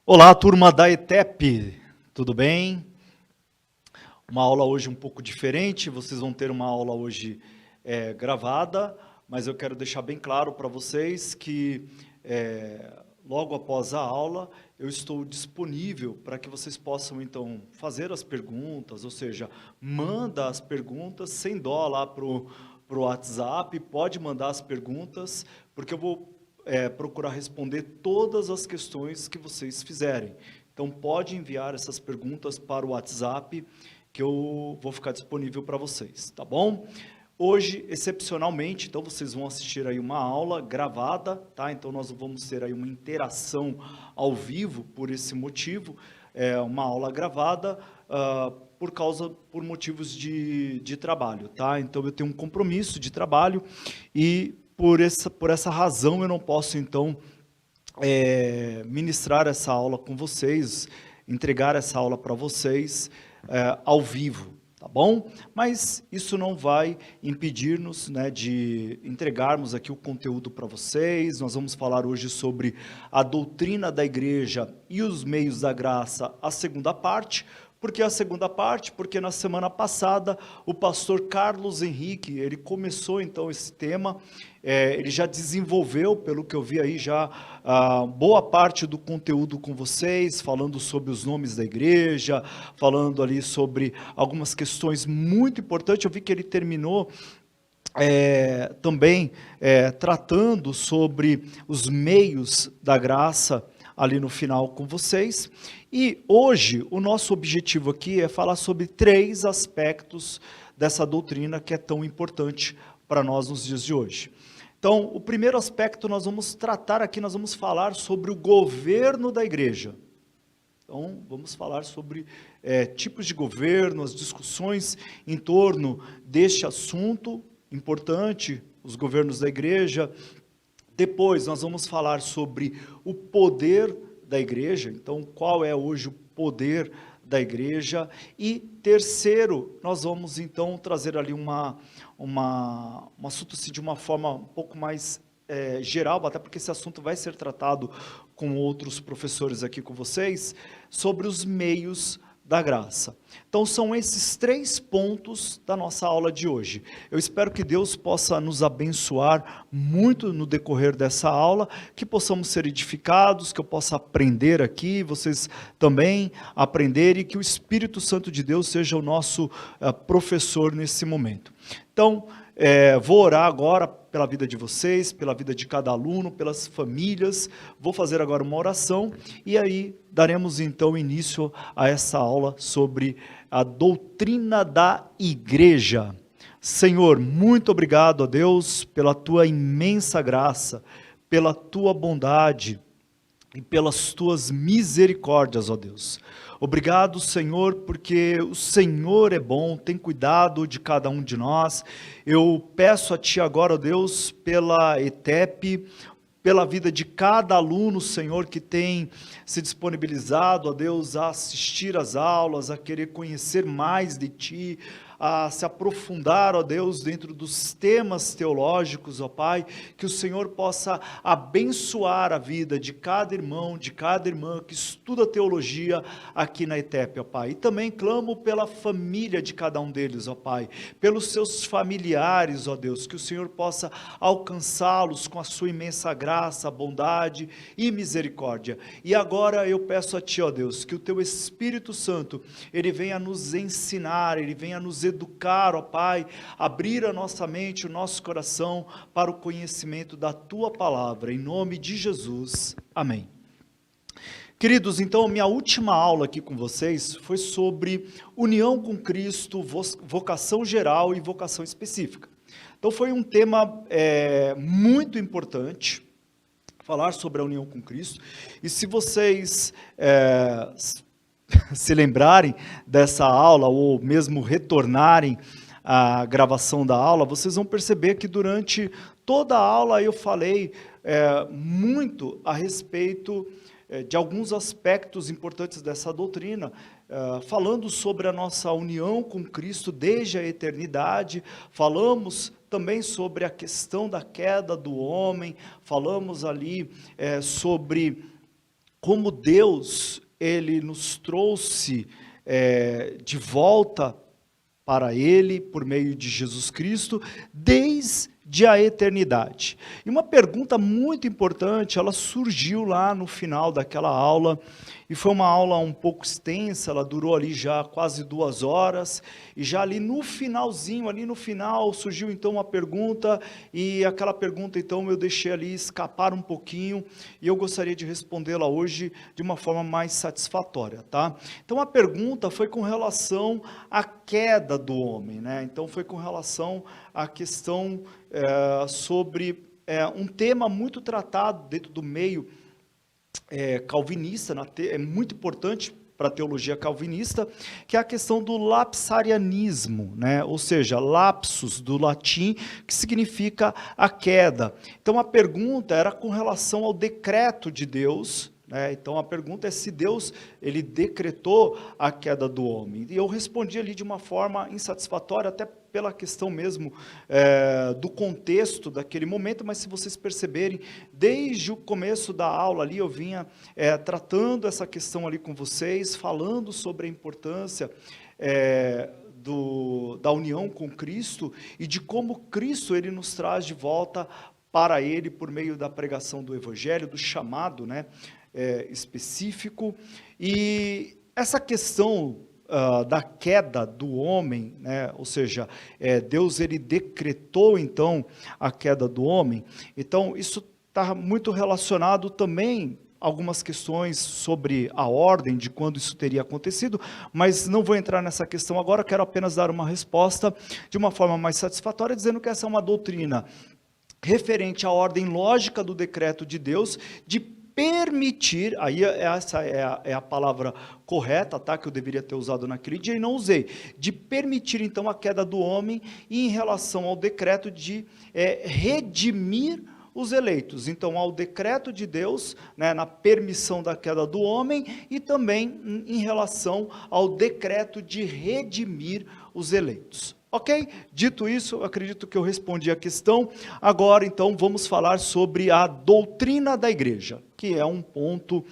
Olá, turma da ETEP, tudo bem? Uma aula hoje um pouco diferente, vocês vão ter uma aula hoje gravada, mas eu quero deixar bem claro para vocês que logo após a aula eu estou disponível para que vocês possam então fazer as perguntas, ou seja, manda as perguntas sem dó lá para o WhatsApp, pode mandar as perguntas, porque eu vou procurar responder todas as questões que vocês fizerem. Então, pode enviar essas perguntas para o WhatsApp, que eu vou ficar disponível para vocês, tá bom? Hoje, excepcionalmente, então, vocês vão assistir aí uma aula gravada, tá? Então, nós vamos ter aí uma interação ao vivo, por esse motivo, uma aula gravada, por motivos de trabalho, tá? Então, eu tenho um compromisso de trabalho e por essa razão eu não posso, então, ministrar essa aula com vocês, entregar essa aula para vocês ao vivo, tá bom? Mas isso não vai impedir-nos, né, de entregarmos aqui o conteúdo para vocês. Nós vamos falar hoje sobre a doutrina da igreja e os meios da graça, a segunda parte. Por que a segunda parte? Porque na semana passada o pastor Carlos Henrique, ele começou então esse tema, ele já desenvolveu, pelo que eu vi aí, já boa parte do conteúdo com vocês, falando sobre os nomes da igreja, falando ali sobre algumas questões muito importantes. Eu vi que ele terminou também tratando sobre os meios da graça ali no final com vocês. E hoje o nosso objetivo aqui é falar sobre 3 aspectos dessa doutrina que é tão importante para nós nos dias de hoje. Então, o primeiro aspecto nós vamos tratar aqui, nós vamos falar sobre o governo da igreja. Então, vamos falar sobre tipos de governo, as discussões em torno deste assunto importante, os governos da igreja. Depois, nós vamos falar sobre o poder da igreja, então, qual é hoje o poder da igreja. E terceiro, nós vamos, então, trazer ali um assunto assim, de uma forma um pouco mais geral, até porque esse assunto vai ser tratado com outros professores aqui com vocês, sobre os meios da graça. Então, são esses 3 pontos da nossa aula de hoje. Eu espero que Deus possa nos abençoar muito no decorrer dessa aula, que possamos ser edificados, que eu possa aprender aqui, vocês também aprenderem, e que o Espírito Santo de Deus seja o nosso professor nesse momento. Então, vou orar agora pela vida de vocês, pela vida de cada aluno, pelas famílias. Vou fazer agora uma oração e aí daremos então início a essa aula sobre a doutrina da igreja. Senhor, muito obrigado a Deus pela tua imensa graça, pela tua bondade e pelas tuas misericórdias, ó Deus. Obrigado, Senhor, porque o Senhor é bom, tem cuidado de cada um de nós. Eu peço a Ti agora, ó Deus, pela ETEP, pela vida de cada aluno, Senhor, que tem se disponibilizado, ó Deus, a assistir às aulas, a querer conhecer mais de Ti, a se aprofundar, ó Deus, dentro dos temas teológicos, ó Pai, que o Senhor possa abençoar a vida de cada irmão, de cada irmã que estuda teologia aqui na ETEP, ó Pai. E também clamo pela família de cada um deles, ó Pai, pelos seus familiares, ó Deus, que o Senhor possa alcançá-los com a sua imensa graça, bondade e misericórdia. E agora eu peço a Ti, ó Deus, que o Teu Espírito Santo, Ele venha nos ensinar, Ele venha nos educar, ó Pai, abrir a nossa mente, o nosso coração para o conhecimento da Tua palavra, em nome de Jesus, amém. Queridos, então, minha última aula aqui com vocês foi sobre união com Cristo, vocação geral e vocação específica. Então, foi um tema muito importante, falar sobre a união com Cristo, e se vocês se lembrarem dessa aula, ou mesmo retornarem à gravação da aula, vocês vão perceber que durante toda a aula eu falei muito a respeito de alguns aspectos importantes dessa doutrina, falando sobre a nossa união com Cristo desde a eternidade. Falamos também sobre a questão da queda do homem, falamos ali sobre como Deus, Ele nos trouxe de volta para Ele, por meio de Jesus Cristo, desde a eternidade. E uma pergunta muito importante, ela surgiu lá no final daquela aula, e foi uma aula um pouco extensa, ela durou ali já quase 2 horas, e já ali no finalzinho, ali no final, surgiu então uma pergunta, e aquela pergunta então eu deixei ali escapar um pouquinho, e eu gostaria de respondê-la hoje de uma forma mais satisfatória, tá? Então a pergunta foi com relação à queda do homem, né? Então foi com relação à questão sobre um tema muito tratado dentro do meio calvinista, é muito importante para a teologia calvinista, que é a questão do lapsarianismo, né? Ou seja, lapsus do latim, que significa a queda. Então a pergunta era com relação ao decreto de Deus, né? Então a pergunta é se Deus ele decretou a queda do homem. E eu respondi ali de uma forma insatisfatória, até pela questão mesmo do contexto daquele momento, mas se vocês perceberem, desde o começo da aula ali, eu vinha tratando essa questão ali com vocês, falando sobre a importância da união com Cristo, e de como Cristo ele nos traz de volta para Ele, por meio da pregação do Evangelho, do chamado, né, específico, e essa questão da queda do homem, né? Ou seja, Deus ele decretou então a queda do homem. Então isso está muito relacionado também a algumas questões sobre a ordem de quando isso teria acontecido, mas não vou entrar nessa questão agora, quero apenas dar uma resposta de uma forma mais satisfatória, dizendo que essa é uma doutrina referente à ordem lógica do decreto de Deus, de permitir, aí essa é a palavra correta, tá, que eu deveria ter usado naquele dia e não usei, de permitir então a queda do homem, e em relação ao decreto de redimir os eleitos. Então, ao decreto de Deus, né, na permissão da queda do homem, e também em relação ao decreto de redimir os eleitos. Ok? Dito isso, eu acredito que eu respondi a questão. Agora, então, vamos falar sobre a doutrina da igreja, que é um ponto,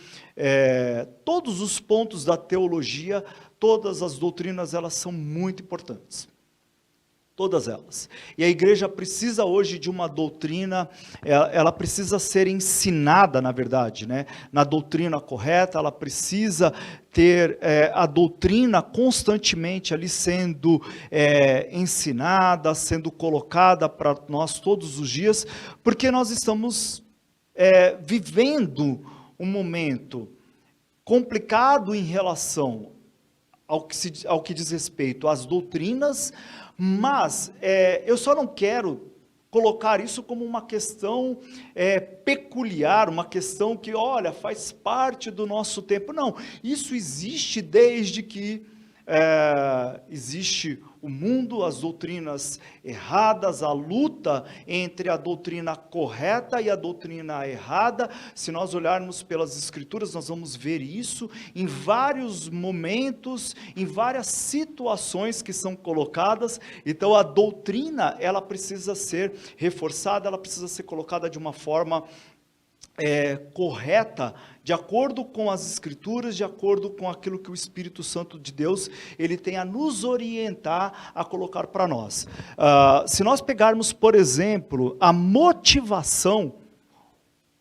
todos os pontos da teologia, todas as doutrinas, elas são muito importantes. Todas elas. E a igreja precisa hoje de uma doutrina, ela precisa ser ensinada, na verdade, né? Na doutrina correta, ela precisa ter a doutrina constantemente ali sendo ensinada, sendo colocada para nós todos os dias, porque nós estamos vivendo um momento complicado em relação ao que diz respeito às doutrinas, mas eu só não quero colocar isso como uma questão peculiar, uma questão que, olha, faz parte do nosso tempo. Não, isso existe desde que existe o mundo, as doutrinas erradas, a luta entre a doutrina correta e a doutrina errada. Se nós olharmos pelas Escrituras, nós vamos ver isso em vários momentos, em várias situações que são colocadas. Então a doutrina, ela precisa ser reforçada, ela precisa ser colocada de uma forma correta, de acordo com as Escrituras, de acordo com aquilo que o Espírito Santo de Deus, ele tem a nos orientar a colocar para nós. Se nós pegarmos, por exemplo, a motivação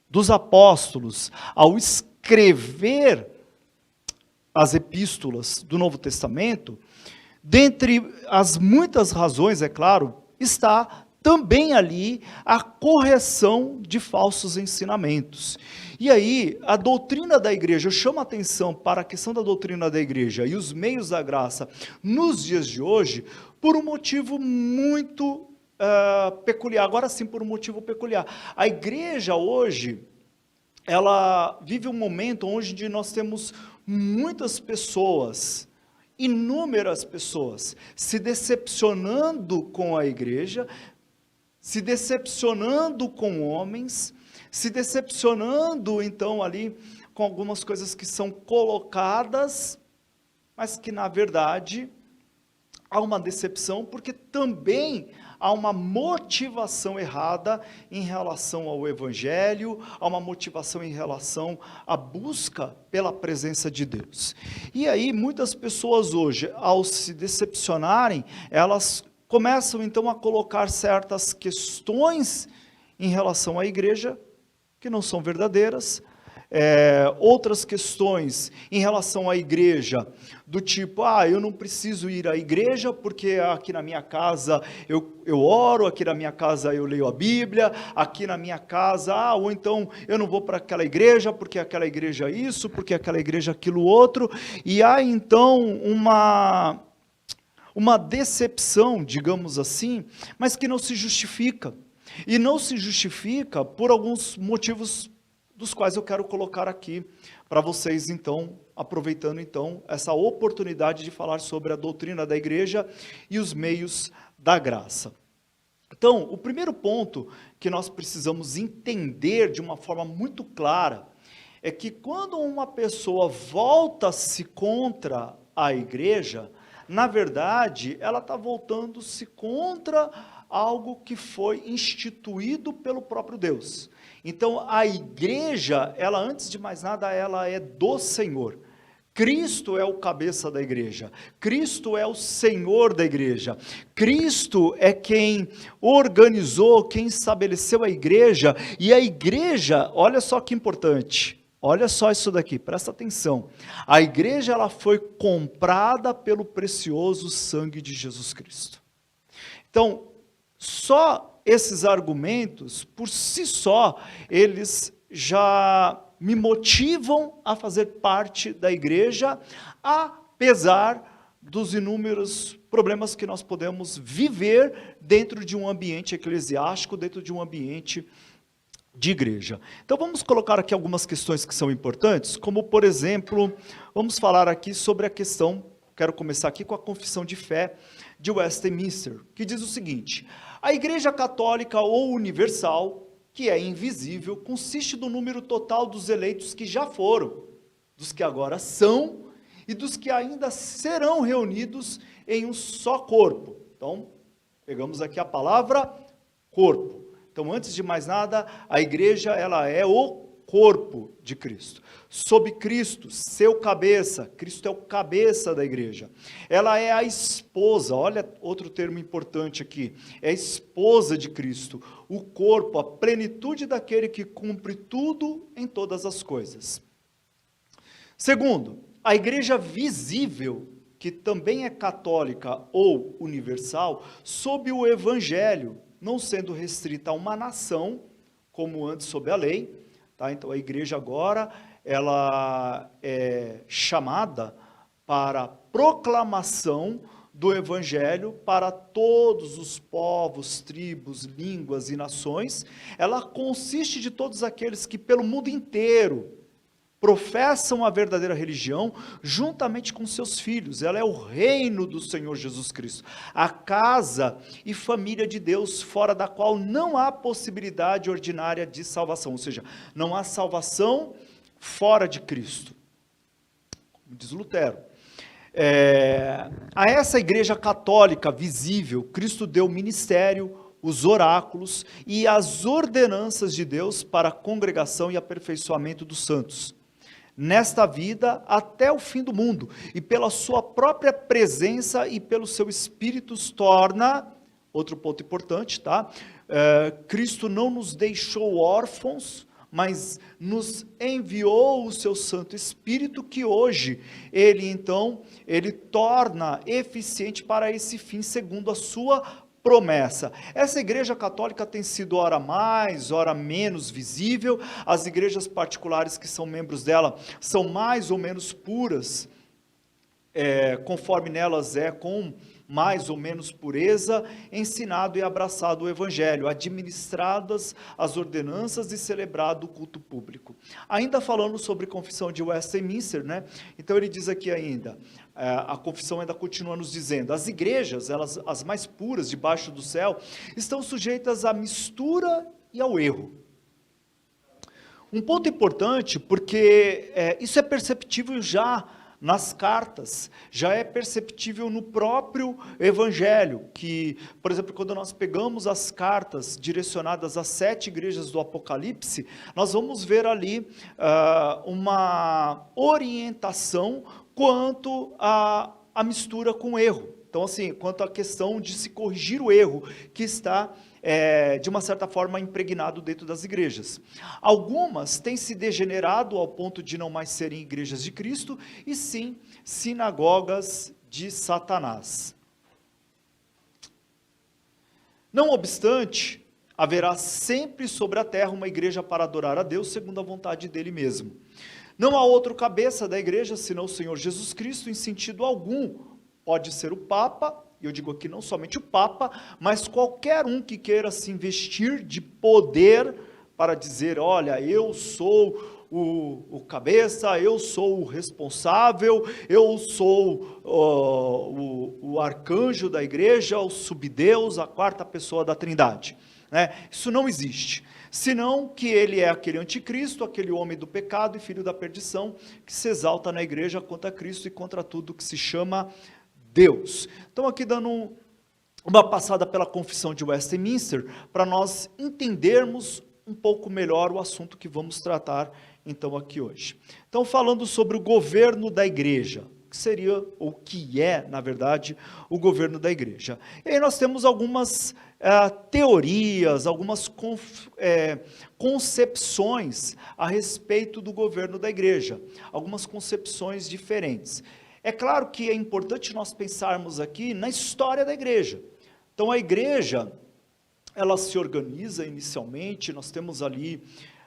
dos apóstolos ao escrever as epístolas do Novo Testamento, dentre as muitas razões, é claro, está também ali a correção de falsos ensinamentos. E aí, a doutrina da igreja, eu chamo a atenção para a questão da doutrina da igreja e os meios da graça nos dias de hoje, por um motivo muito peculiar. Agora sim, por um motivo peculiar. A igreja hoje, ela vive um momento onde nós temos muitas pessoas, inúmeras pessoas, se decepcionando com a igreja, se decepcionando com homens, se decepcionando então ali com algumas coisas que são colocadas, mas que na verdade há uma decepção, porque também há uma motivação errada em relação ao Evangelho, há uma motivação em relação à busca pela presença de Deus. E aí muitas pessoas hoje, ao se decepcionarem, elas começam então a colocar certas questões em relação à igreja que não são verdadeiras, outras questões em relação à igreja, do tipo, eu não preciso ir à igreja porque aqui na minha casa eu oro, aqui na minha casa eu leio a Bíblia, aqui na minha casa, ou então eu não vou para aquela igreja porque aquela igreja isso, porque aquela igreja aquilo outro, e há então uma decepção, digamos assim, mas que não se justifica, e não se justifica por alguns motivos dos quais eu quero colocar aqui para vocês, então, aproveitando então essa oportunidade de falar sobre a doutrina da igreja e os meios da graça. Então, o primeiro ponto que nós precisamos entender de uma forma muito clara é que quando uma pessoa volta-se contra a igreja, na verdade, ela está voltando-se contra algo que foi instituído pelo próprio Deus. Então, a igreja, ela antes de mais nada, ela é do Senhor. Cristo é o cabeça da igreja. Cristo é o Senhor da igreja. Cristo é quem organizou, quem estabeleceu a igreja. E a igreja, olha só que importante, olha só isso daqui, presta atenção. A igreja, ela foi comprada pelo precioso sangue de Jesus Cristo. Então, só esses argumentos, por si só, eles já me motivam a fazer parte da igreja, apesar dos inúmeros problemas que nós podemos viver dentro de um ambiente eclesiástico, dentro de um ambiente de igreja. Então vamos colocar aqui algumas questões que são importantes, como por exemplo, vamos falar aqui sobre a questão, quero começar aqui com a confissão de fé de Westminster, que diz o seguinte: a Igreja Católica ou Universal, que é invisível, consiste do número total dos eleitos que já foram, dos que agora são e dos que ainda serão reunidos em um só corpo. Então, pegamos aqui a palavra corpo. Então, antes de mais nada, a igreja, ela é o corpo de Cristo. Sob Cristo, seu cabeça, Cristo é o cabeça da igreja. Ela é a esposa, olha outro termo importante aqui, é a esposa de Cristo, o corpo, a plenitude daquele que cumpre tudo em todas as coisas. Segundo, a igreja visível, que também é católica ou universal, sob o evangelho, não sendo restrita a uma nação, como antes sob a lei, tá? Então a igreja agora, ela é chamada para proclamação do evangelho para todos os povos, tribos, línguas e nações. Ela consiste de todos aqueles que pelo mundo inteiro professam a verdadeira religião, juntamente com seus filhos. Ela é o reino do Senhor Jesus Cristo, a casa e família de Deus, fora da qual não há possibilidade ordinária de salvação, ou seja, não há salvação fora de Cristo, como diz Lutero. A essa igreja católica visível, Cristo deu ministério, os oráculos e as ordenanças de Deus para a congregação e aperfeiçoamento dos santos, nesta vida até o fim do mundo, e pela sua própria presença e pelo seu Espírito os torna, outro ponto importante, tá? Cristo não nos deixou órfãos, mas nos enviou o seu Santo Espírito, que hoje, ele torna eficiente para esse fim, segundo a sua promessa. Essa igreja católica tem sido ora mais, ora menos visível. As igrejas particulares que são membros dela são mais ou menos puras, conforme nelas é com mais ou menos pureza, ensinado e abraçado o evangelho, administradas as ordenanças e celebrado o culto público. Ainda falando sobre confissão de Westminster, né? Então ele diz aqui ainda, a confissão ainda continua nos dizendo, as igrejas, elas, as mais puras debaixo do céu, estão sujeitas à mistura e ao erro. Um ponto importante, porque isso é perceptível já nas cartas, já é perceptível no próprio Evangelho, que, por exemplo, quando nós pegamos as cartas direcionadas às 7 igrejas do Apocalipse, nós vamos ver ali uma orientação quanto à mistura com erro. Então, assim, quanto à questão de se corrigir o erro que está, de uma certa forma, impregnado dentro das igrejas. Algumas têm se degenerado ao ponto de não mais serem igrejas de Cristo, e sim, sinagogas de Satanás. Não obstante, haverá sempre sobre a terra uma igreja para adorar a Deus segundo a vontade dele mesmo. Não há outro cabeça da igreja senão o Senhor Jesus Cristo, em sentido algum. Pode ser o Papa, e eu digo aqui não somente o Papa, mas qualquer um que queira se investir de poder para dizer, olha, eu sou o cabeça, eu sou o responsável, eu sou o arcanjo da igreja, o subdeus, a 4ª pessoa da Trindade. Isso não existe, senão que ele é aquele anticristo, aquele homem do pecado e filho da perdição, que se exalta na igreja contra Cristo e contra tudo que se chama Deus. Então aqui dando uma passada pela confissão de Westminster, para nós entendermos um pouco melhor o assunto que vamos tratar então aqui hoje. Então falando sobre o governo da igreja, que seria, ou que é, na verdade, o governo da igreja. E aí nós temos algumas teorias, algumas concepções a respeito do governo da igreja, algumas concepções diferentes. É claro que é importante nós pensarmos aqui na história da igreja. Então a igreja, ela se organiza inicialmente, nós temos ali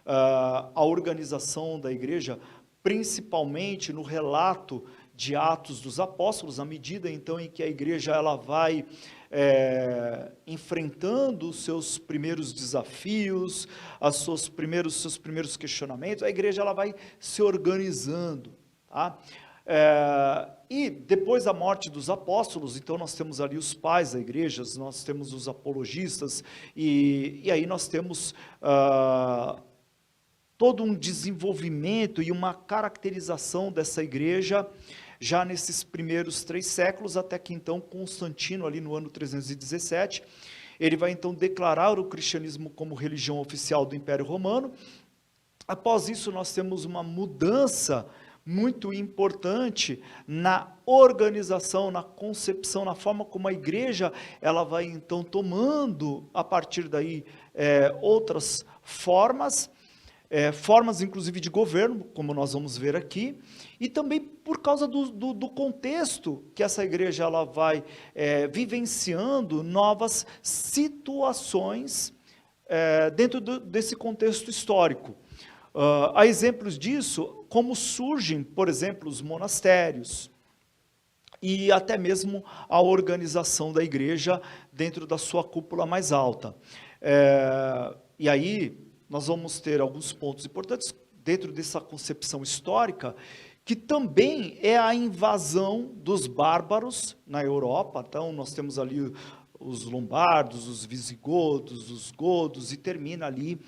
a organização da igreja, principalmente no relato de Atos dos Apóstolos, à medida então em que a igreja ela vai enfrentando os seus primeiros desafios, seus primeiros questionamentos, a igreja ela vai se organizando, tá? E depois da morte dos apóstolos, então nós temos ali os pais da igreja, nós temos os apologistas, e aí nós temos todo um desenvolvimento e uma caracterização dessa igreja, já nesses primeiros 3 séculos, até que então Constantino, ali no ano 317, ele vai então declarar o cristianismo como religião oficial do Império Romano. Após isso nós temos uma mudança muito importante na organização, na concepção, na forma como a igreja ela vai então tomando a partir daí outras formas, formas inclusive de governo, como nós vamos ver aqui, e também por causa do contexto que essa igreja ela vai vivenciando novas situações dentro desse contexto histórico. Há exemplos disso, como surgem, por exemplo, os monastérios, e até mesmo a organização da igreja dentro da sua cúpula mais alta. E aí, nós vamos ter alguns pontos importantes dentro dessa concepção histórica, que também é a invasão dos bárbaros na Europa. Então, nós temos ali os lombardos, os visigodos, os godos, e termina ali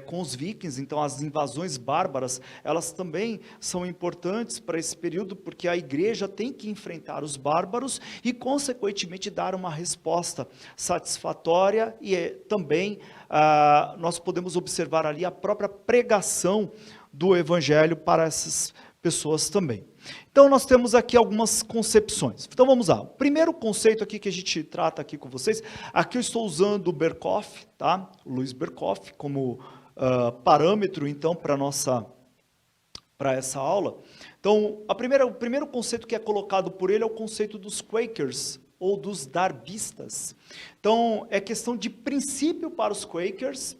com os vikings. Então as invasões bárbaras, elas também são importantes para esse período, porque a igreja tem que enfrentar os bárbaros e consequentemente dar uma resposta satisfatória, e também nós podemos observar ali a própria pregação do evangelho para essas pessoas também. Então nós temos aqui algumas concepções. Então vamos lá. O primeiro conceito aqui que a gente trata aqui com vocês, aqui eu estou usando o Berkhof, tá? O Luiz Berkhof como parâmetro então para essa aula. Então o primeiro conceito que é colocado por ele é o conceito dos Quakers ou dos Darbistas. Então é questão de princípio para os Quakers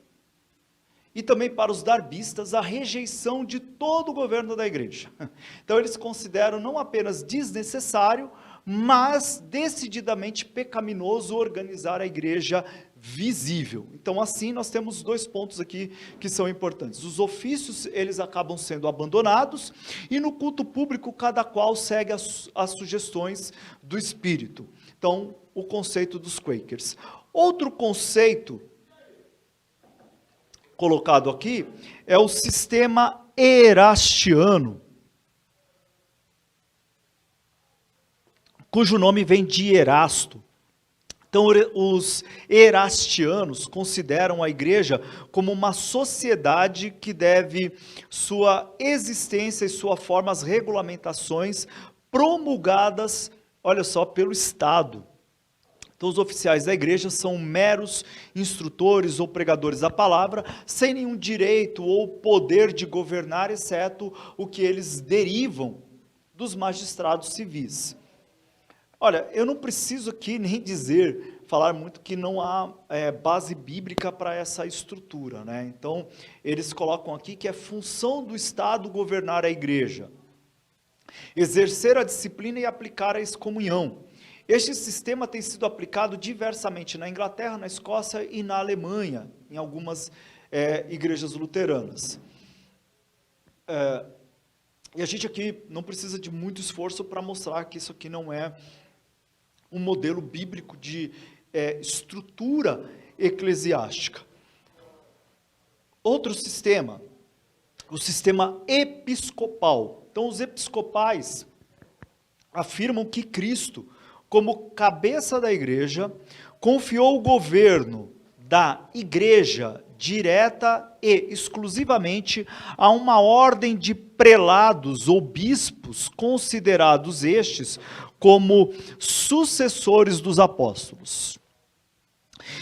e também para os Darbistas a rejeição de todo o governo da igreja. Então eles consideram não apenas desnecessário, mas decididamente pecaminoso organizar a igreja visível. Então assim nós temos 2 pontos aqui que são importantes. Os ofícios eles acabam sendo abandonados, e no culto público cada qual segue as sugestões do Espírito. Então o conceito dos Quakers. Outro conceito colocado aqui é o sistema erastiano. cujo nome vem de Erasto. Então, os erastianos consideram a igreja como uma sociedade que deve sua existência e sua forma às regulamentações promulgadas, olha só, pelo Estado. Então, os oficiais da igreja são meros instrutores ou pregadores da palavra, sem nenhum direito ou poder de governar, exceto o que eles derivam dos magistrados civis. Olha, eu não preciso aqui nem falar muito que não há base bíblica para essa estrutura, né? Então, eles colocam aqui que é função do Estado governar a igreja, exercer a disciplina e aplicar a excomunhão. Este sistema tem sido aplicado diversamente na Inglaterra, na Escócia e na Alemanha, em algumas igrejas luteranas. E a gente aqui não precisa de muito esforço para mostrar que isso aqui não é um modelo bíblico de estrutura eclesiástica. Outro sistema, o sistema episcopal. Então, os episcopais afirmam que Cristo, como cabeça da igreja, confiou o governo da igreja direta e exclusivamente a uma ordem de prelados ou bispos, considerados estes como sucessores dos apóstolos.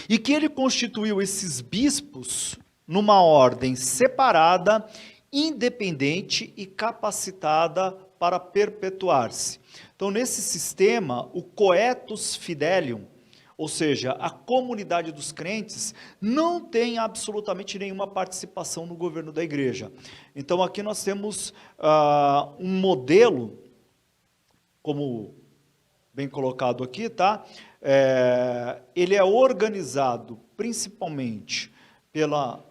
E que ele constituiu esses bispos numa ordem separada, independente e capacitada para perpetuar-se. Então, nesse sistema, o coetus fidelium, ou seja, a comunidade dos crentes, não tem absolutamente nenhuma participação no governo da igreja. Então, aqui nós temos um modelo, como bem colocado aqui, tá? Ele é organizado principalmente pela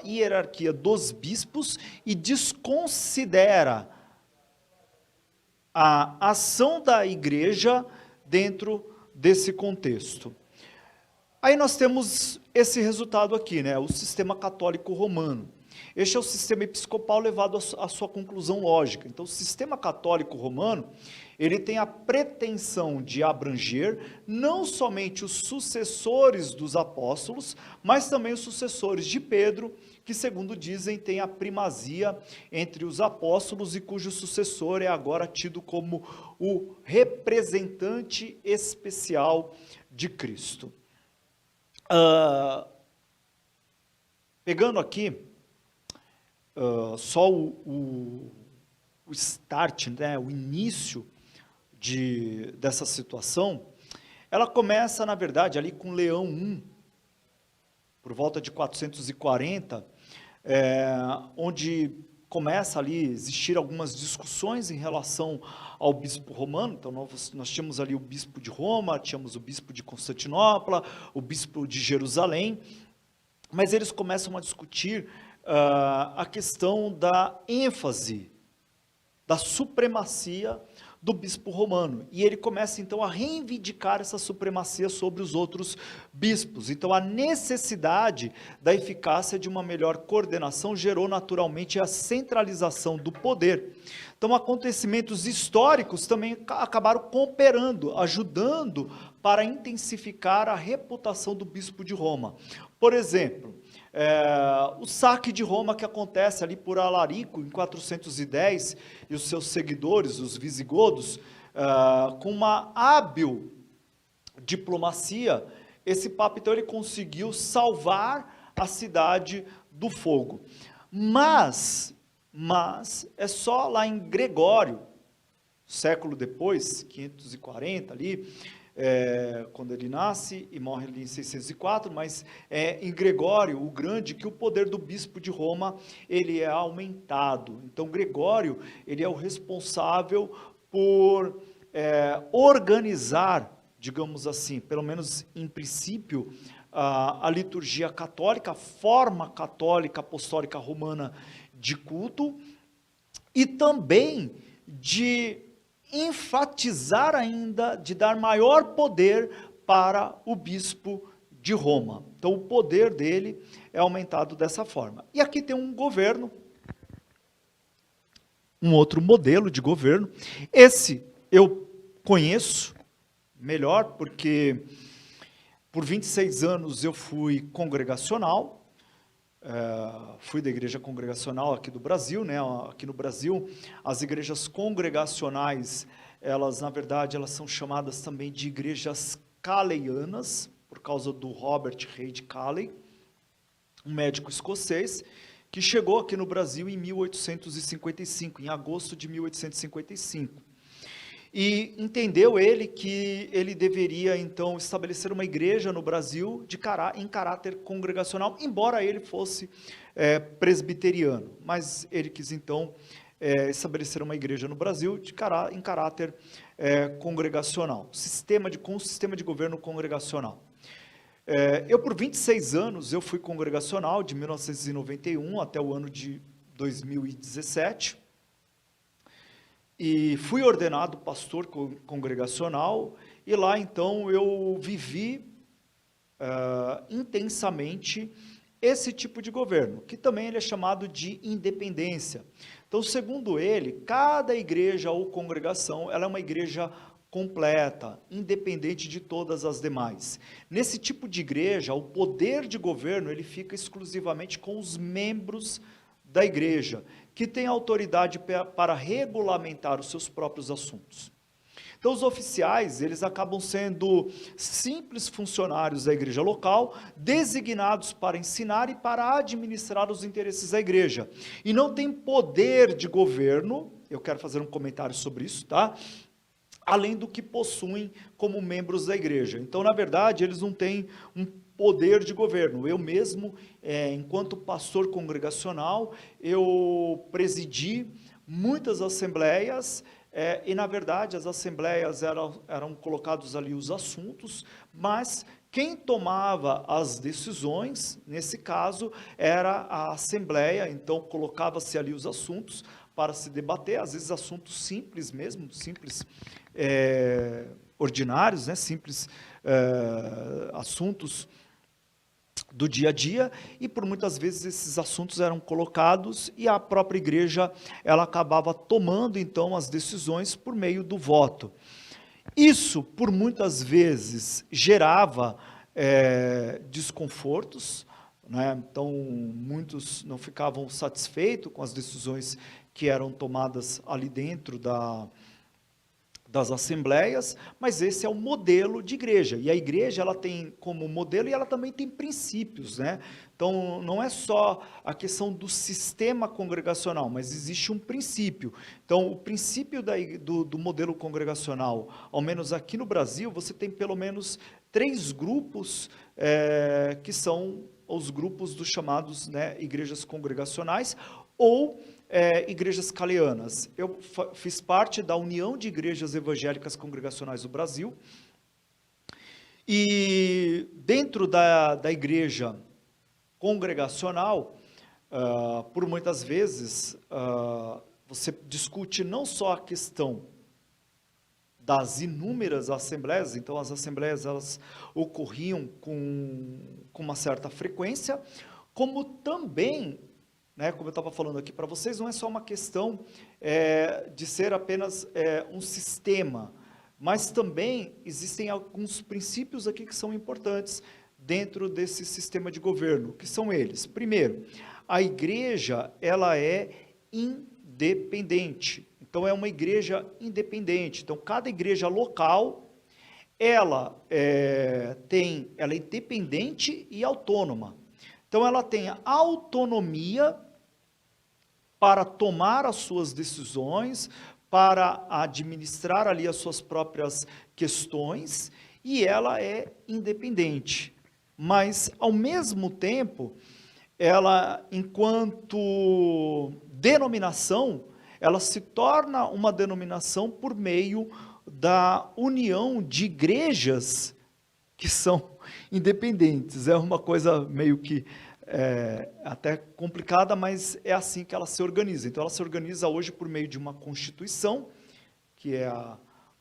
hierarquia dos bispos e desconsidera a ação da igreja dentro desse contexto. Aí nós temos esse resultado aqui, né? O sistema católico romano. Este é o sistema episcopal levado à sua conclusão lógica. Então, o sistema católico romano, ele tem a pretensão de abranger não somente os sucessores dos apóstolos, mas também os sucessores de Pedro, que, segundo dizem, tem a primazia entre os apóstolos e cujo sucessor é agora tido como o representante especial de Cristo. Pegando aqui só o start, né, o início dessa situação, ela começa, na verdade, ali com Leão I, por volta de 440, onde começa ali a existir algumas discussões em relação ao bispo romano. Então, nós tínhamos ali o bispo de Roma, tínhamos o bispo de Constantinopla, o bispo de Jerusalém, mas eles começam a discutir a questão da ênfase, da supremacia do bispo romano, e ele começa então a reivindicar essa supremacia sobre os outros bispos. Então, a necessidade da eficácia de uma melhor coordenação gerou naturalmente a centralização do poder. Então, acontecimentos históricos também acabaram cooperando, ajudando para intensificar a reputação do bispo de Roma. Por exemplo, o saque de Roma que acontece ali por Alarico em 410 e os seus seguidores, os visigodos, com uma hábil diplomacia, esse papa então ele conseguiu salvar a cidade do fogo. Mas é só lá em Gregório, século depois, 540 ali, quando ele nasce e morre ali em 604, mas em Gregório o Grande que o poder do bispo de Roma ele é aumentado. Então Gregório ele é o responsável por organizar, digamos assim, pelo menos em princípio, a liturgia católica, a forma católica apostólica romana de culto, e também de enfatizar ainda, de dar maior poder para o bispo de Roma. Então, o poder dele é aumentado dessa forma. E aqui tem um governo, um outro modelo de governo. Esse eu conheço melhor, porque por 26 anos eu fui congregacional, fui da igreja congregacional aqui do Brasil, né? Aqui no Brasil, as igrejas congregacionais, elas, na verdade, elas são chamadas também de igrejas caleianas, por causa do Robert Reid Calley, um médico escocês, que chegou aqui no Brasil em 1855, em agosto de 1855. E entendeu ele que ele deveria, então, estabelecer uma igreja no Brasil em caráter congregacional, embora ele fosse presbiteriano. Mas ele quis, então, estabelecer uma igreja no Brasil em caráter congregacional, com um sistema de governo congregacional. Eu, por 26 anos, eu fui congregacional, de 1991 até o ano de 2017, e fui ordenado pastor congregacional, e lá, então, eu vivi intensamente esse tipo de governo, que também ele é chamado de independência. Então, segundo ele, cada igreja ou congregação, ela é uma igreja completa, independente de todas as demais. Nesse tipo de igreja, o poder de governo, ele fica exclusivamente com os membros da igreja, que tem autoridade para regulamentar os seus próprios assuntos. Então, os oficiais, eles acabam sendo simples funcionários da igreja local, designados para ensinar e para administrar os interesses da igreja. E não tem poder de governo, eu quero fazer um comentário sobre isso, tá? Além do que possuem como membros da igreja. Então, na verdade, eles não têm um poder de governo. Eu mesmo, enquanto pastor congregacional, eu presidi muitas assembleias, e na verdade as assembleias eram colocados ali os assuntos, mas quem tomava as decisões, nesse caso, era a assembleia, então colocava-se ali os assuntos para se debater, às vezes assuntos simples mesmo, simples ordinários, né, simples assuntos do dia a dia, e por muitas vezes esses assuntos eram colocados e a própria igreja, ela acabava tomando então as decisões por meio do voto. Isso, por muitas vezes, gerava desconfortos, né? Então muitos não ficavam satisfeitos com as decisões que eram tomadas ali dentro das assembleias, mas esse é o modelo de igreja, e a igreja ela tem como modelo, e ela também tem princípios, né? Então não é só a questão do sistema congregacional, mas existe um princípio. Então o princípio do modelo congregacional, ao menos aqui no Brasil, você tem pelo menos 3 grupos, que são os grupos dos chamados, né, igrejas congregacionais, ou igrejas caleanas. Eu fiz parte da União de Igrejas Evangélicas Congregacionais do Brasil, e dentro da igreja congregacional, por muitas vezes, você discute não só a questão das inúmeras assembleias, então as assembleias elas ocorriam com uma certa frequência, como também, né, como eu estava falando aqui para vocês, não é só uma questão de ser apenas um sistema, mas também existem alguns princípios aqui que são importantes dentro desse sistema de governo, que são eles. Primeiro, a igreja ela é independente, então é uma igreja independente, então cada igreja local, ela é independente e autônoma, então ela tem autonomia para tomar as suas decisões, para administrar ali as suas próprias questões, e ela é independente. Mas, ao mesmo tempo, ela, enquanto denominação, ela se torna uma denominação por meio da união de igrejas que são independentes. É uma coisa meio que até complicada, mas é assim que ela se organiza. Então, ela se organiza hoje por meio de uma constituição, que é a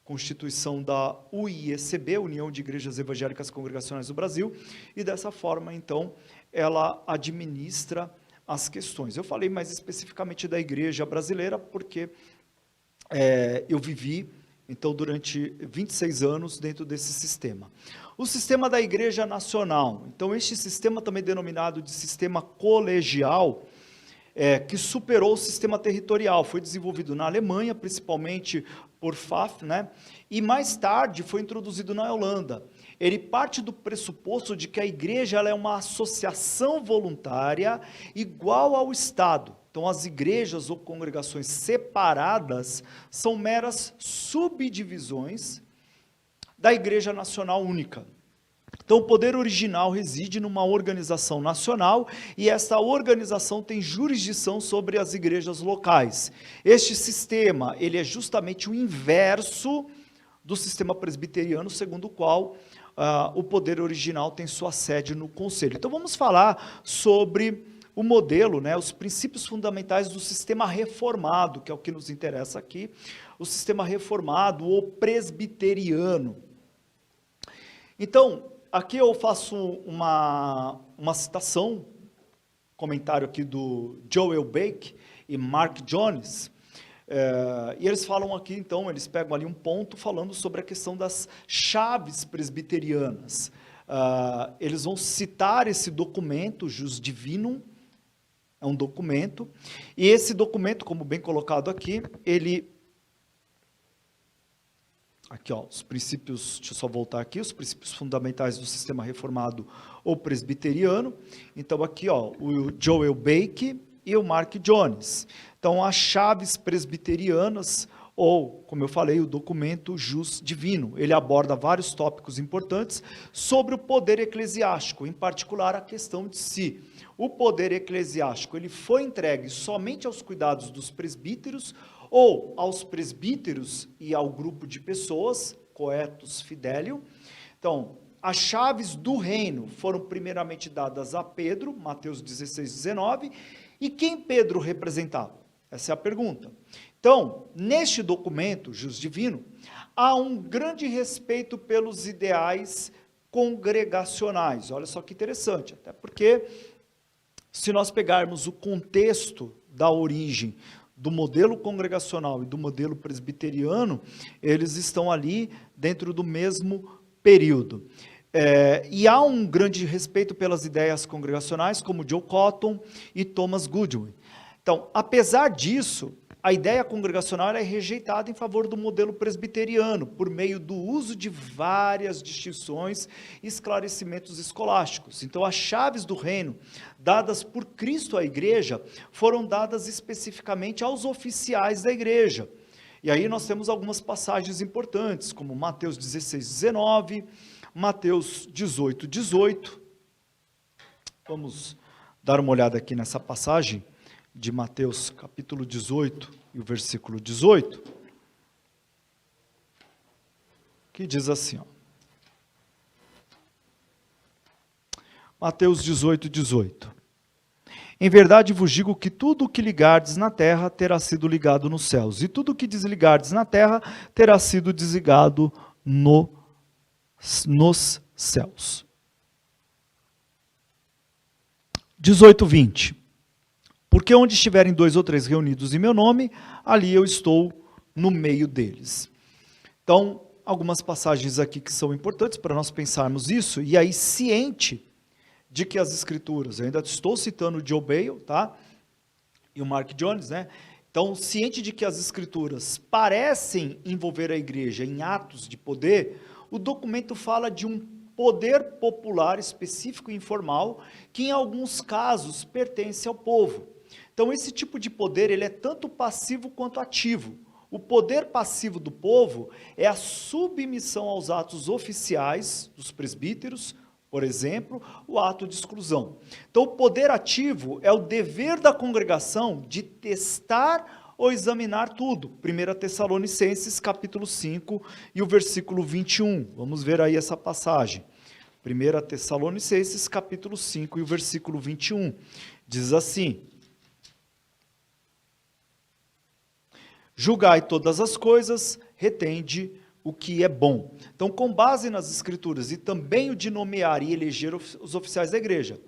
Constituição da UIECB, União de Igrejas Evangélicas Congregacionais do Brasil, e dessa forma, então, ela administra as questões. Eu falei mais especificamente da igreja brasileira, porque eu vivi então durante 26 anos dentro desse sistema. O sistema da Igreja Nacional, então este sistema também denominado de sistema colegial, que superou o sistema territorial, foi desenvolvido na Alemanha, principalmente por Pfaff, né? E mais tarde foi introduzido na Holanda. Ele parte do pressuposto de que a igreja ela é uma associação voluntária igual ao Estado. Então, as igrejas ou congregações separadas são meras subdivisões da Igreja Nacional Única. Então, o poder original reside numa organização nacional e essa organização tem jurisdição sobre as igrejas locais. Este sistema, ele é justamente o inverso do sistema presbiteriano, segundo o qual o poder original tem sua sede no conselho. Então, vamos falar sobre o modelo, né, os princípios fundamentais do sistema reformado, que é o que nos interessa aqui, o sistema reformado ou presbiteriano. Então, aqui eu faço uma citação, comentário aqui do Joel Bake e Mark Jones, e eles falam aqui, então, eles pegam ali um ponto falando sobre a questão das chaves presbiterianas. Eles vão citar esse documento, Jus Divinum, é um documento, e esse documento, como bem colocado aqui, ele... Aqui, ó, os princípios, deixa eu só voltar aqui, os princípios fundamentais do sistema reformado ou presbiteriano. Então, aqui, ó, o Joel Bake e o Mark Jones. Então, as chaves presbiterianas, ou, como eu falei, o documento Jus Divinum. Ele aborda vários tópicos importantes sobre o poder eclesiástico, em particular a questão de se o poder eclesiástico ele foi entregue somente aos cuidados dos presbíteros ou aos presbíteros e ao grupo de pessoas, coetus fidelio. Então, as chaves do reino foram primeiramente dadas a Pedro, Mateus 16, 19, e quem Pedro representava? Essa é a pergunta. Então, neste documento, Jus Divinum, há um grande respeito pelos ideais congregacionais. Olha só que interessante, até porque, se nós pegarmos o contexto da origem do modelo congregacional e do modelo presbiteriano, eles estão ali dentro do mesmo período. E há um grande respeito pelas ideias congregacionais, como John Cotton e Thomas Goodwin. Então, apesar disso, a ideia congregacional é rejeitada em favor do modelo presbiteriano, por meio do uso de várias distinções e esclarecimentos escolásticos. Então, as chaves do reino, dadas por Cristo à igreja, foram dadas especificamente aos oficiais da igreja. E aí nós temos algumas passagens importantes, como Mateus 16, 19, Mateus 18, 18. Vamos dar uma olhada aqui nessa passagem de Mateus capítulo 18 e o versículo 18, que diz assim, ó, Mateus 18, 18. Em verdade vos digo que tudo o que ligardes na terra terá sido ligado nos céus, e tudo o que desligardes na terra terá sido desligado nos céus. 18, 20. Porque onde estiverem 2 ou 3 reunidos em meu nome, ali eu estou no meio deles. Então, algumas passagens aqui que são importantes para nós pensarmos isso, e aí ciente de que as escrituras, eu ainda estou citando o Joe Bale, tá? E o Mark Jones, né? Então, ciente de que as escrituras parecem envolver a igreja em atos de poder, o documento fala de um poder popular específico e informal, que em alguns casos pertence ao povo. Então, esse tipo de poder, ele é tanto passivo quanto ativo. O poder passivo do povo é a submissão aos atos oficiais dos presbíteros, por exemplo, o ato de exclusão. Então, o poder ativo é o dever da congregação de testar ou examinar tudo. 1 Tessalonicenses, capítulo 5, e o versículo 21. Vamos ver aí essa passagem. 1 Tessalonicenses, capítulo 5, e o versículo 21. Diz assim: julgai todas as coisas, retende o que é bom. Então, com base nas escrituras e também o de nomear e eleger os oficiais da igreja,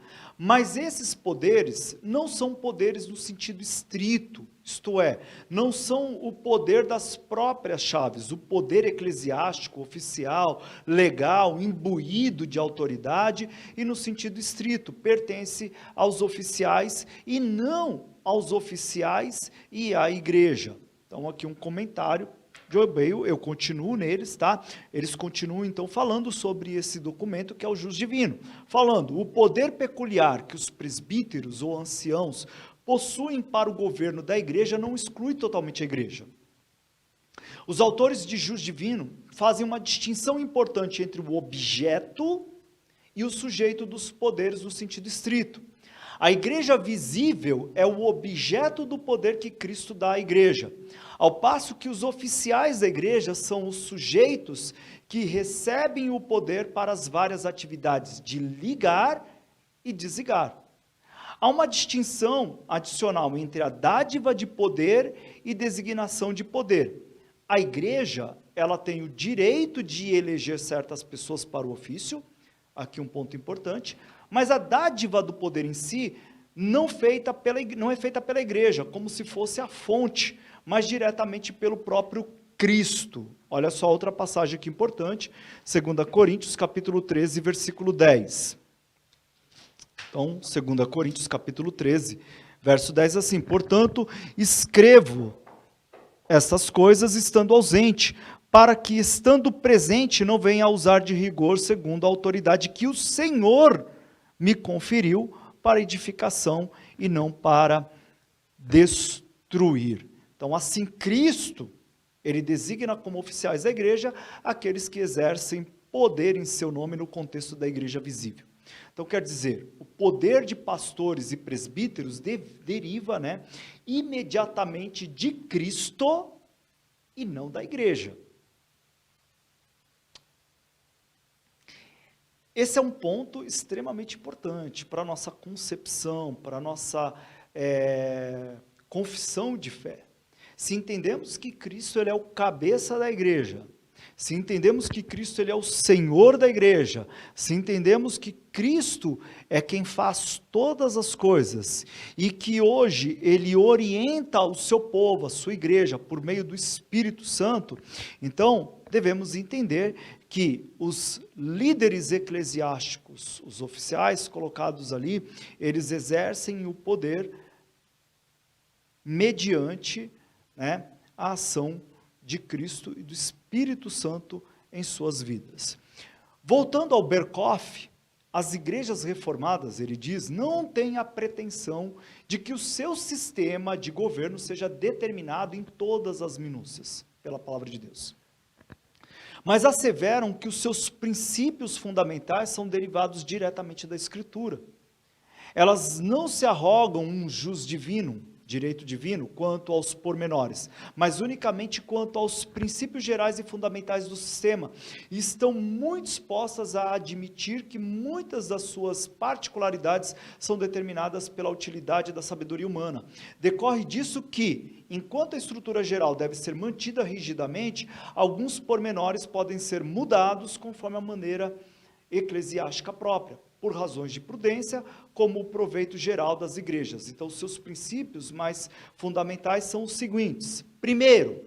Mas esses poderes não são poderes no sentido estrito, isto é, não são o poder das próprias chaves, o poder eclesiástico, oficial, legal, imbuído de autoridade, e no sentido estrito, pertence aos oficiais e não aos oficiais e à igreja. Então aqui um comentário de Obey, eu continuo neles, tá? Eles continuam então falando sobre esse documento que é o Jus Divino, falando o poder peculiar que os presbíteros ou anciãos possuem para o governo da igreja não exclui totalmente a igreja. Os autores de Jus Divino fazem uma distinção importante entre o objeto e o sujeito dos poderes no sentido estrito. A igreja visível é o objeto do poder que Cristo dá à igreja, ao passo que os oficiais da igreja são os sujeitos que recebem o poder para as várias atividades de ligar e desligar. Há uma distinção adicional entre a dádiva de poder e designação de poder. A igreja, ela tem o direito de eleger certas pessoas para o ofício, aqui um ponto importante, mas a dádiva do poder em si não é feita pela igreja, como se fosse a fonte, mas diretamente pelo próprio Cristo. Olha só outra passagem aqui importante, 2 Coríntios capítulo 13, versículo 10. Então, 2 Coríntios capítulo 13, verso 10, assim: portanto, escrevo essas coisas estando ausente, para que, estando presente, não venha a usar de rigor segundo a autoridade que o Senhor me conferiu para edificação e não para destruir. Então, assim, Cristo, ele designa como oficiais da igreja aqueles que exercem poder em seu nome no contexto da igreja visível. Então, quer dizer, o poder de pastores e presbíteros deriva, imediatamente de Cristo e não da igreja. Esse é um ponto extremamente importante para a nossa concepção, para a nossa confissão de fé. Se entendemos que Cristo ele é o cabeça da igreja, se entendemos que Cristo ele é o Senhor da igreja, se entendemos que Cristo é quem faz todas as coisas e que hoje ele orienta o seu povo, a sua igreja, por meio do Espírito Santo, então devemos entender que os líderes eclesiásticos, os oficiais colocados ali, eles exercem o poder mediante a ação de Cristo e do Espírito Santo em suas vidas. Voltando ao Berkhof, as igrejas reformadas, ele diz, não têm a pretensão de que o seu sistema de governo seja determinado em todas as minúcias pela palavra de Deus. Mas asseveram que os seus princípios fundamentais são derivados diretamente da Escritura. Elas não se arrogam um jus divino, direito divino, quanto aos pormenores, mas unicamente quanto aos princípios gerais e fundamentais do sistema, e estão muito dispostas a admitir que muitas das suas particularidades são determinadas pela utilidade da sabedoria humana. Decorre disso que, enquanto a estrutura geral deve ser mantida rigidamente, alguns pormenores podem ser mudados conforme a maneira eclesiástica própria, por razões de prudência, como o proveito geral das igrejas. Então, seus princípios mais fundamentais são os seguintes. Primeiro,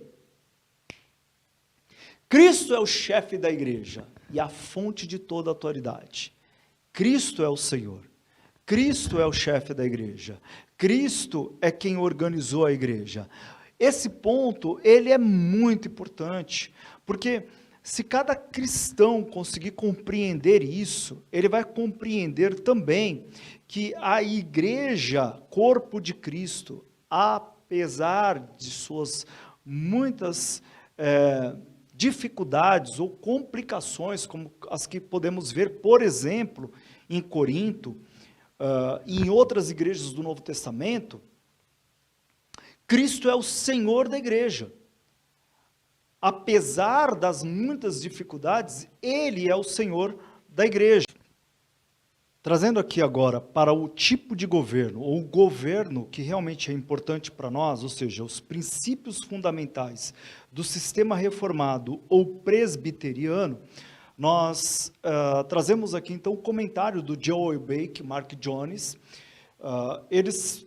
Cristo é o chefe da igreja e a fonte de toda a autoridade. Cristo é o Senhor. Cristo é o chefe da igreja. Cristo é quem organizou a igreja. Esse ponto, ele é muito importante, porque se cada cristão conseguir compreender isso, ele vai compreender também que a igreja, corpo de Cristo, apesar de suas muitas dificuldades ou complicações, como as que podemos ver, por exemplo, em Corinto, e em outras igrejas do Novo Testamento, Cristo é o Senhor da igreja. Apesar das muitas dificuldades, ele é o Senhor da igreja. Trazendo aqui agora para o tipo de governo, ou o governo que realmente é importante para nós, ou seja, os princípios fundamentais do sistema reformado ou presbiteriano, Nós trazemos aqui então o comentário do Joel Bake, Mark Jones. Eles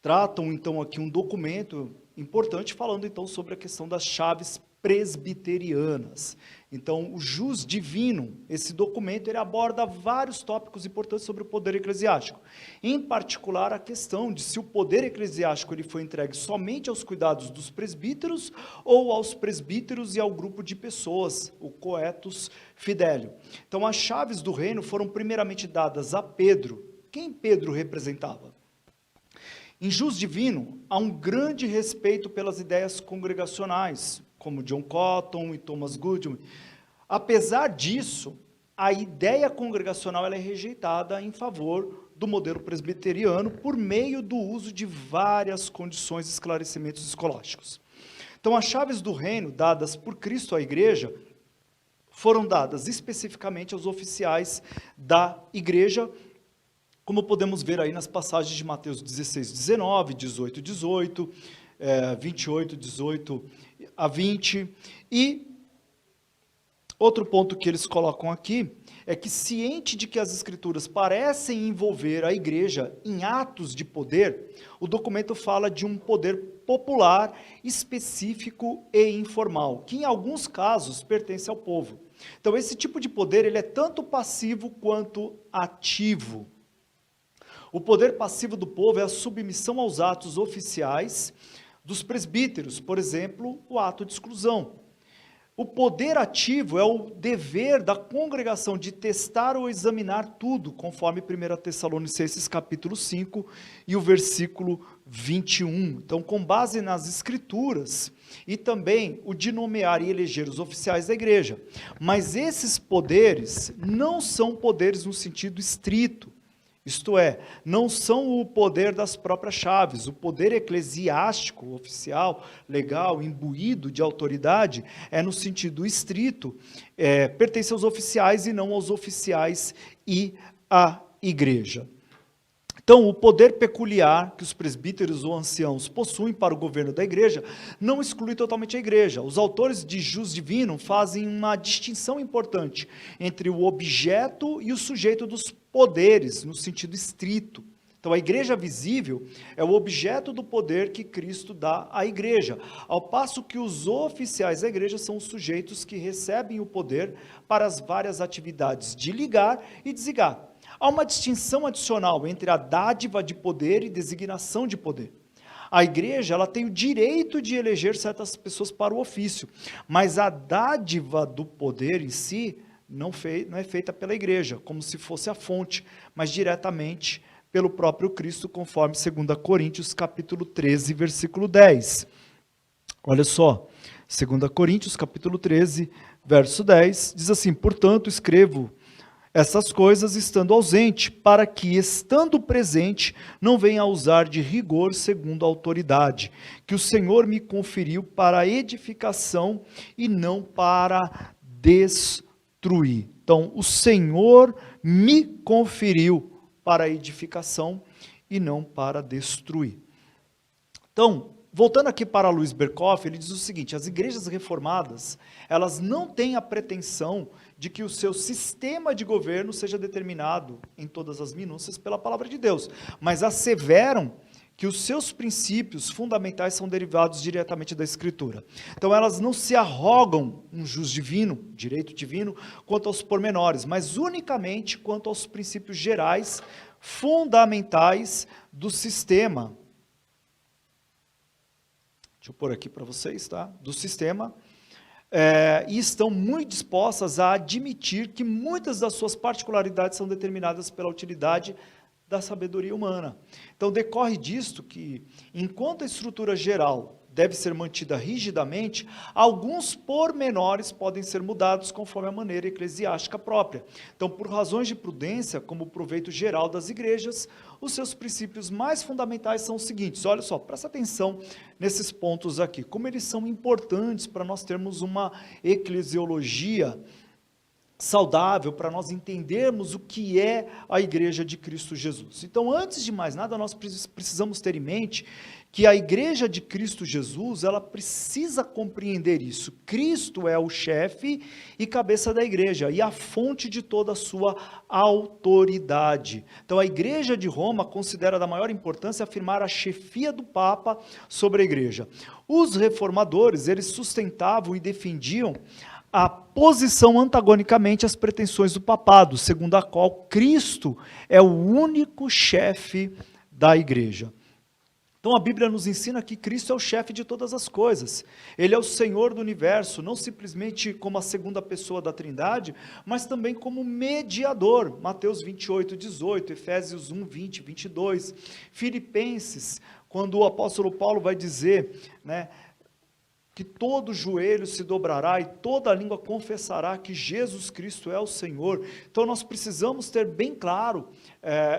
tratam então aqui um documento importante falando então sobre a questão das chaves presbiterianas. Então, o Jus Divino, esse documento, ele aborda vários tópicos importantes sobre o poder eclesiástico. Em particular, a questão de se o poder eclesiástico ele foi entregue somente aos cuidados dos presbíteros ou aos presbíteros e ao grupo de pessoas, o coetus fidelio. Então, as chaves do reino foram primeiramente dadas a Pedro. Quem Pedro representava? Em Jus Divino, há um grande respeito pelas ideias congregacionais, como John Cotton e Thomas Goodwin. Apesar disso, a ideia congregacional ela é rejeitada em favor do modelo presbiteriano por meio do uso de várias condições e esclarecimentos escolásticos. Então, as chaves do reino dadas por Cristo à igreja foram dadas especificamente aos oficiais da igreja, como podemos ver aí nas passagens de Mateus 16, 19, 18, 18, 28, 18 a 20, e outro ponto que eles colocam aqui, é que ciente de que as escrituras parecem envolver a igreja em atos de poder, o documento fala de um poder popular, específico e informal, que em alguns casos pertence ao povo. Então esse tipo de poder, ele é tanto passivo quanto ativo. O poder passivo do povo é a submissão aos atos oficiais dos presbíteros, por exemplo, o ato de exclusão. O poder ativo é o dever da congregação de testar ou examinar tudo, conforme 1 Tessalonicenses capítulo 5 e o versículo 21. Então, com base nas escrituras e também o de nomear e eleger os oficiais da igreja. Mas esses poderes não são poderes no sentido estrito. Isto é, não são o poder das próprias chaves, o poder eclesiástico, oficial, legal, imbuído de autoridade, é no sentido estrito, pertence aos oficiais e não aos oficiais e à igreja. Então, o poder peculiar que os presbíteros ou anciãos possuem para o governo da igreja não exclui totalmente a igreja. Os autores de Jus Divino fazem uma distinção importante entre o objeto e o sujeito dos poderes, no sentido estrito. Então, a igreja visível é o objeto do poder que Cristo dá à igreja, ao passo que os oficiais da igreja são os sujeitos que recebem o poder para as várias atividades de ligar e desligar. Há uma distinção adicional entre a dádiva de poder e designação de poder. A igreja ela tem o direito de eleger certas pessoas para o ofício, mas a dádiva do poder em si não é feita pela igreja, como se fosse a fonte, mas diretamente pelo próprio Cristo, conforme 2 Coríntios capítulo 13, versículo 10. Olha só, 2 Coríntios capítulo 13, verso 10, diz assim: portanto, escrevo essas coisas estando ausente, para que, estando presente, não venha a usar de rigor segundo a autoridade, que o Senhor me conferiu para edificação e não para destruir. Então, o Senhor me conferiu para edificação e não para destruir. Então, voltando aqui para Louis Berkhoff, ele diz o seguinte: as igrejas reformadas, elas não têm a pretensão de que o seu sistema de governo seja determinado em todas as minúcias pela palavra de Deus, mas asseveram que os seus princípios fundamentais são derivados diretamente da Escritura. Então elas não se arrogam um jus divino, direito divino, quanto aos pormenores, mas unicamente quanto aos princípios gerais, fundamentais do sistema. Deixa eu pôr aqui para vocês, tá? Do sistema. E estão muito dispostas a admitir que muitas das suas particularidades são determinadas pela utilidade da sabedoria humana. Então, decorre disto que, enquanto a estrutura geral deve ser mantida rigidamente, alguns pormenores podem ser mudados conforme a maneira eclesiástica própria. Então, por razões de prudência, como o proveito geral das igrejas, os seus princípios mais fundamentais são os seguintes. Olha só, presta atenção nesses pontos aqui, como eles são importantes para nós termos uma eclesiologia saudável para nós entendermos o que é a igreja de Cristo Jesus. Então, antes de mais nada, nós precisamos ter em mente que a igreja de Cristo Jesus, ela precisa compreender isso. Cristo é o chefe e cabeça da igreja e a fonte de toda a sua autoridade. Então, a igreja de Roma considera da maior importância afirmar a chefia do Papa sobre a igreja. Os reformadores, eles sustentavam e defendiam a posição antagonicamente às pretensões do papado, segundo a qual Cristo é o único chefe da igreja. Então a Bíblia nos ensina que Cristo é o chefe de todas as coisas. Ele é o Senhor do universo, não simplesmente como a segunda pessoa da Trindade, mas também como mediador. Mateus 28, 18, Efésios 1, 20, 22, Filipenses, quando o apóstolo Paulo vai dizer, que todo joelho se dobrará e toda língua confessará que Jesus Cristo é o Senhor. Então nós precisamos ter bem claro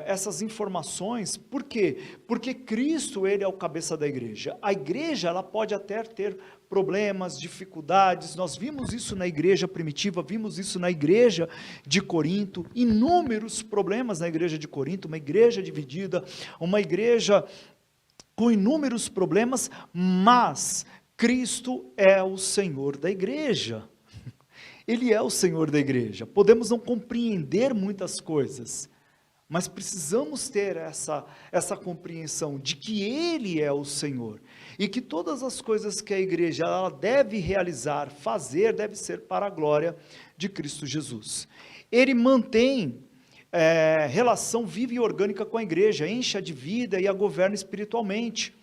essas informações. Por quê? Porque Cristo, ele é o cabeça da igreja. A igreja, ela pode até ter problemas, dificuldades. Nós vimos isso na igreja primitiva, vimos isso na igreja de Corinto, inúmeros problemas na igreja de Corinto, uma igreja dividida, uma igreja com inúmeros problemas, mas Cristo é o Senhor da igreja. Ele é o Senhor da igreja. Podemos não compreender muitas coisas, mas precisamos ter essa compreensão de que Ele é o Senhor. E que todas as coisas que a igreja ela deve realizar, fazer, deve ser para a glória de Cristo Jesus. Ele mantém relação viva e orgânica com a igreja, enche-a de vida e a governa espiritualmente.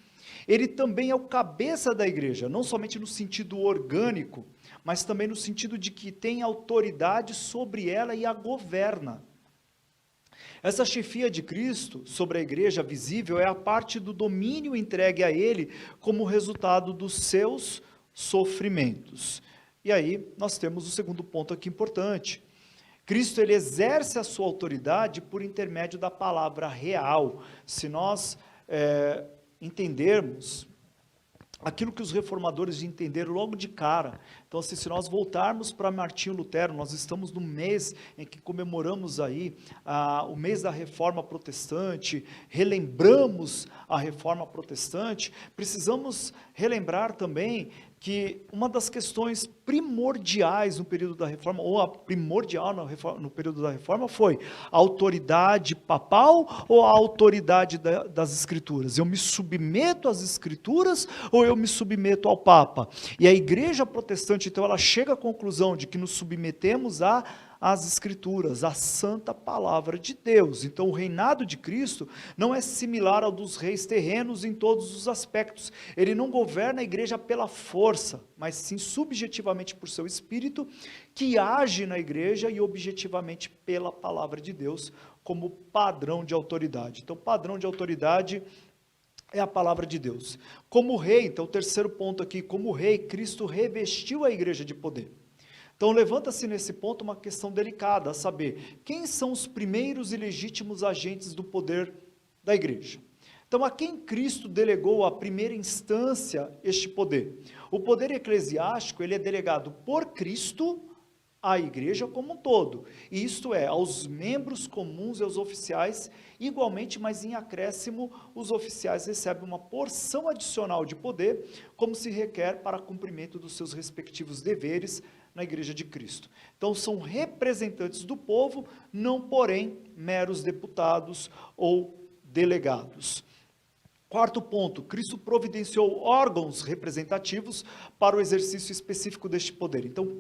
Ele também é o cabeça da igreja, não somente no sentido orgânico, mas também no sentido de que tem autoridade sobre ela e a governa. Essa chefia de Cristo sobre a igreja visível é a parte do domínio entregue a ele como resultado dos seus sofrimentos. E aí nós temos o segundo ponto aqui importante. Cristo, ele exerce a sua autoridade por intermédio da palavra real. Se nós entendermos aquilo que os reformadores entenderam logo de cara. Então, se nós voltarmos para Martinho Lutero, nós estamos no mês em que comemoramos aí o mês da Reforma Protestante, relembramos a Reforma Protestante, precisamos relembrar também que uma das questões primordiais no período da Reforma, ou a primordial no período da Reforma, foi a autoridade papal ou a autoridade das Escrituras? Eu me submeto às Escrituras ou eu me submeto ao Papa? E a Igreja Protestante, então, ela chega à conclusão de que nos submetemos às Escrituras, à santa palavra de Deus. Então o reinado de Cristo não é similar ao dos reis terrenos em todos os aspectos. Ele não governa a igreja pela força, mas sim subjetivamente por seu Espírito, que age na igreja e objetivamente pela palavra de Deus, como padrão de autoridade. Então, padrão de autoridade é a palavra de Deus. Como rei, então o terceiro ponto aqui, como rei, Cristo revestiu a igreja de poder. Então levanta-se nesse ponto uma questão delicada, a saber, quem são os primeiros e legítimos agentes do poder da igreja? Então a quem Cristo delegou a primeira instância este poder? O poder eclesiástico, ele é delegado por Cristo à igreja como um todo, e isto é, aos membros comuns e aos oficiais, igualmente, mas em acréscimo, os oficiais recebem uma porção adicional de poder, como se requer para cumprimento dos seus respectivos deveres na igreja de Cristo. Então são representantes do povo, não porém meros deputados ou delegados. Quarto ponto, Cristo providenciou órgãos representativos para o exercício específico deste poder. Então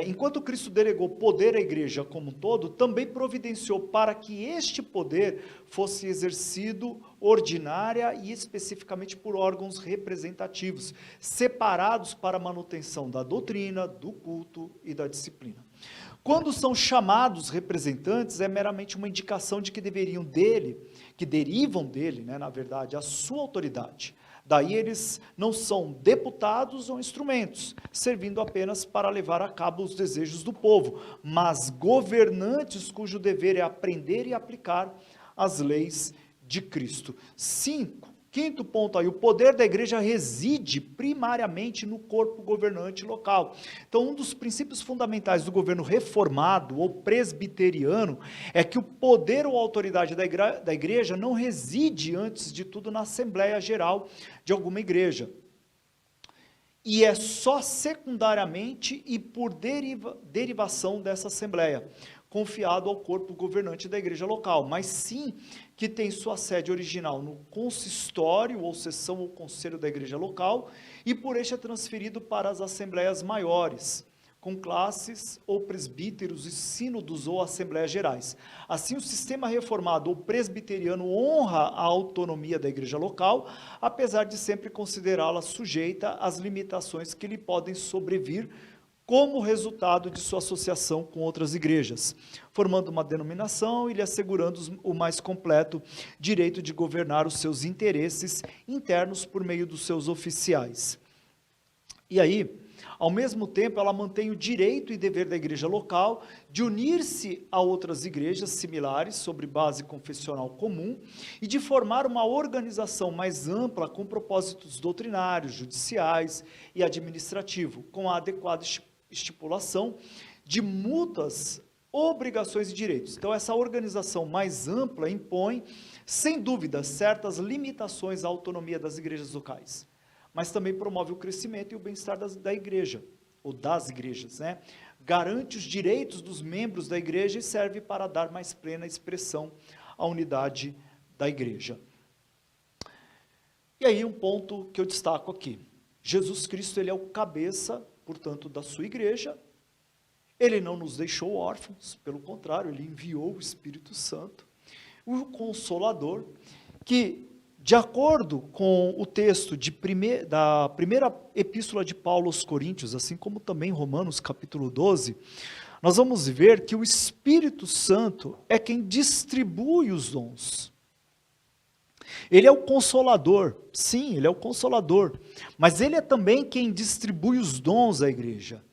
enquanto Cristo delegou poder à igreja como um todo, também providenciou para que este poder fosse exercido ordinária e especificamente por órgãos representativos, separados para a manutenção da doutrina, do culto e da disciplina. Quando são chamados representantes, é meramente uma indicação de que derivam dele, na verdade, a sua autoridade. Daí eles não são deputados ou instrumentos, servindo apenas para levar a cabo os desejos do povo, mas governantes cujo dever é aprender e aplicar as leis de Cristo. 5. Quinto ponto aí, o poder da igreja reside primariamente no corpo governante local. Então, um dos princípios fundamentais do governo reformado ou presbiteriano é que o poder ou autoridade da igreja não reside, antes de tudo, na Assembleia Geral de alguma igreja. E é só secundariamente e por derivação dessa Assembleia, confiado ao corpo governante da igreja local, mas sim que tem sua sede original no consistório, ou sessão ou conselho da igreja local, e por este é transferido para as assembleias maiores, com classes ou presbíteros e sínodos ou assembleias gerais. Assim, o sistema reformado ou presbiteriano honra a autonomia da igreja local, apesar de sempre considerá-la sujeita às limitações que lhe podem sobrevir como resultado de sua associação com outras igrejas, formando uma denominação e lhe assegurando o mais completo direito de governar os seus interesses internos por meio dos seus oficiais. E aí, ao mesmo tempo, ela mantém o direito e dever da igreja local de unir-se a outras igrejas similares, sobre base confessional comum, e de formar uma organização mais ampla com propósitos doutrinários, judiciais e administrativo, com a adequada estipulação de mútuas obrigações e direitos. Então, essa organização mais ampla impõe, sem dúvida, certas limitações à autonomia das igrejas locais, mas também promove o crescimento e o bem-estar da igreja, ou das igrejas, né? Garante os direitos dos membros da igreja e serve para dar mais plena expressão à unidade da igreja. E aí um ponto que eu destaco aqui: Jesus Cristo, ele é o cabeça, portanto, da sua igreja. Ele não nos deixou órfãos, pelo contrário, ele enviou o Espírito Santo, o Consolador, que, de acordo com o texto da primeira epístola de Paulo aos Coríntios, assim como também Romanos capítulo 12, nós vamos ver que o Espírito Santo é quem distribui os dons. Ele é o Consolador, sim, ele é o Consolador, mas ele é também quem distribui os dons à igreja.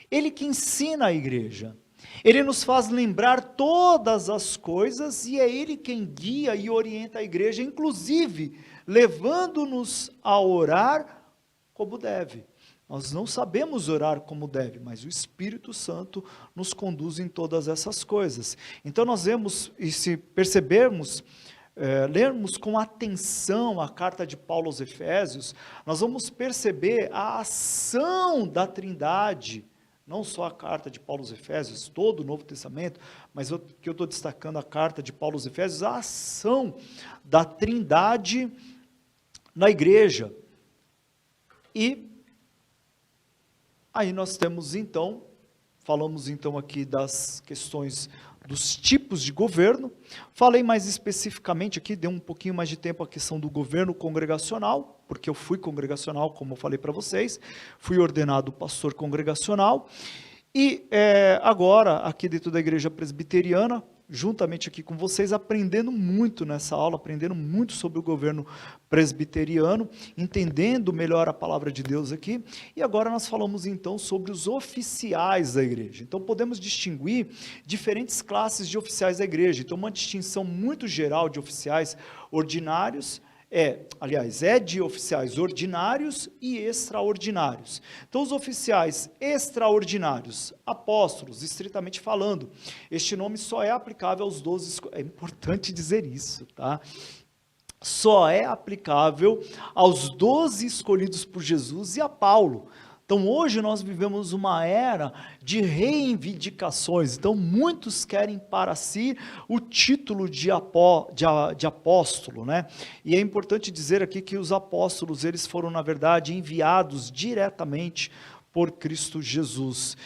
Ele que ensina a igreja. Ele nos faz lembrar todas as coisas e é ele quem guia e orienta a igreja, inclusive levando-nos a orar como deve. Nós não sabemos orar como deve, mas o Espírito Santo nos conduz em todas essas coisas. Então nós vemos, e se percebermos, lermos com atenção a carta de Paulo aos Efésios, nós vamos perceber a ação da Trindade, não só a carta de Paulo aos Efésios, todo o Novo Testamento, mas que eu estou destacando a carta de Paulo aos Efésios, a ação da Trindade na igreja. E aí nós temos então, falamos então aqui das questões dos tipos de governo, falei mais especificamente aqui, dei um pouquinho mais de tempo à questão do governo congregacional, porque eu fui congregacional, como eu falei para vocês, fui ordenado pastor congregacional, e agora, aqui dentro da igreja presbiteriana, juntamente aqui com vocês, aprendendo muito nessa aula, aprendendo muito sobre o governo presbiteriano, entendendo melhor a palavra de Deus aqui, e agora nós falamos então sobre os oficiais da igreja. Então podemos distinguir diferentes classes de oficiais da igreja. Então uma distinção muito geral de oficiais ordinários, de oficiais ordinários e extraordinários. Então, os oficiais extraordinários, apóstolos, estritamente falando, este nome só é aplicável aos 12, é importante dizer isso, tá? Só é aplicável aos 12 escolhidos por Jesus e a Paulo. Então, hoje nós vivemos uma era de reivindicações. Então, muitos querem para si o título de apóstolo, né? E é importante dizer aqui que os apóstolos, eles foram, na verdade, enviados diretamente por Cristo Jesus.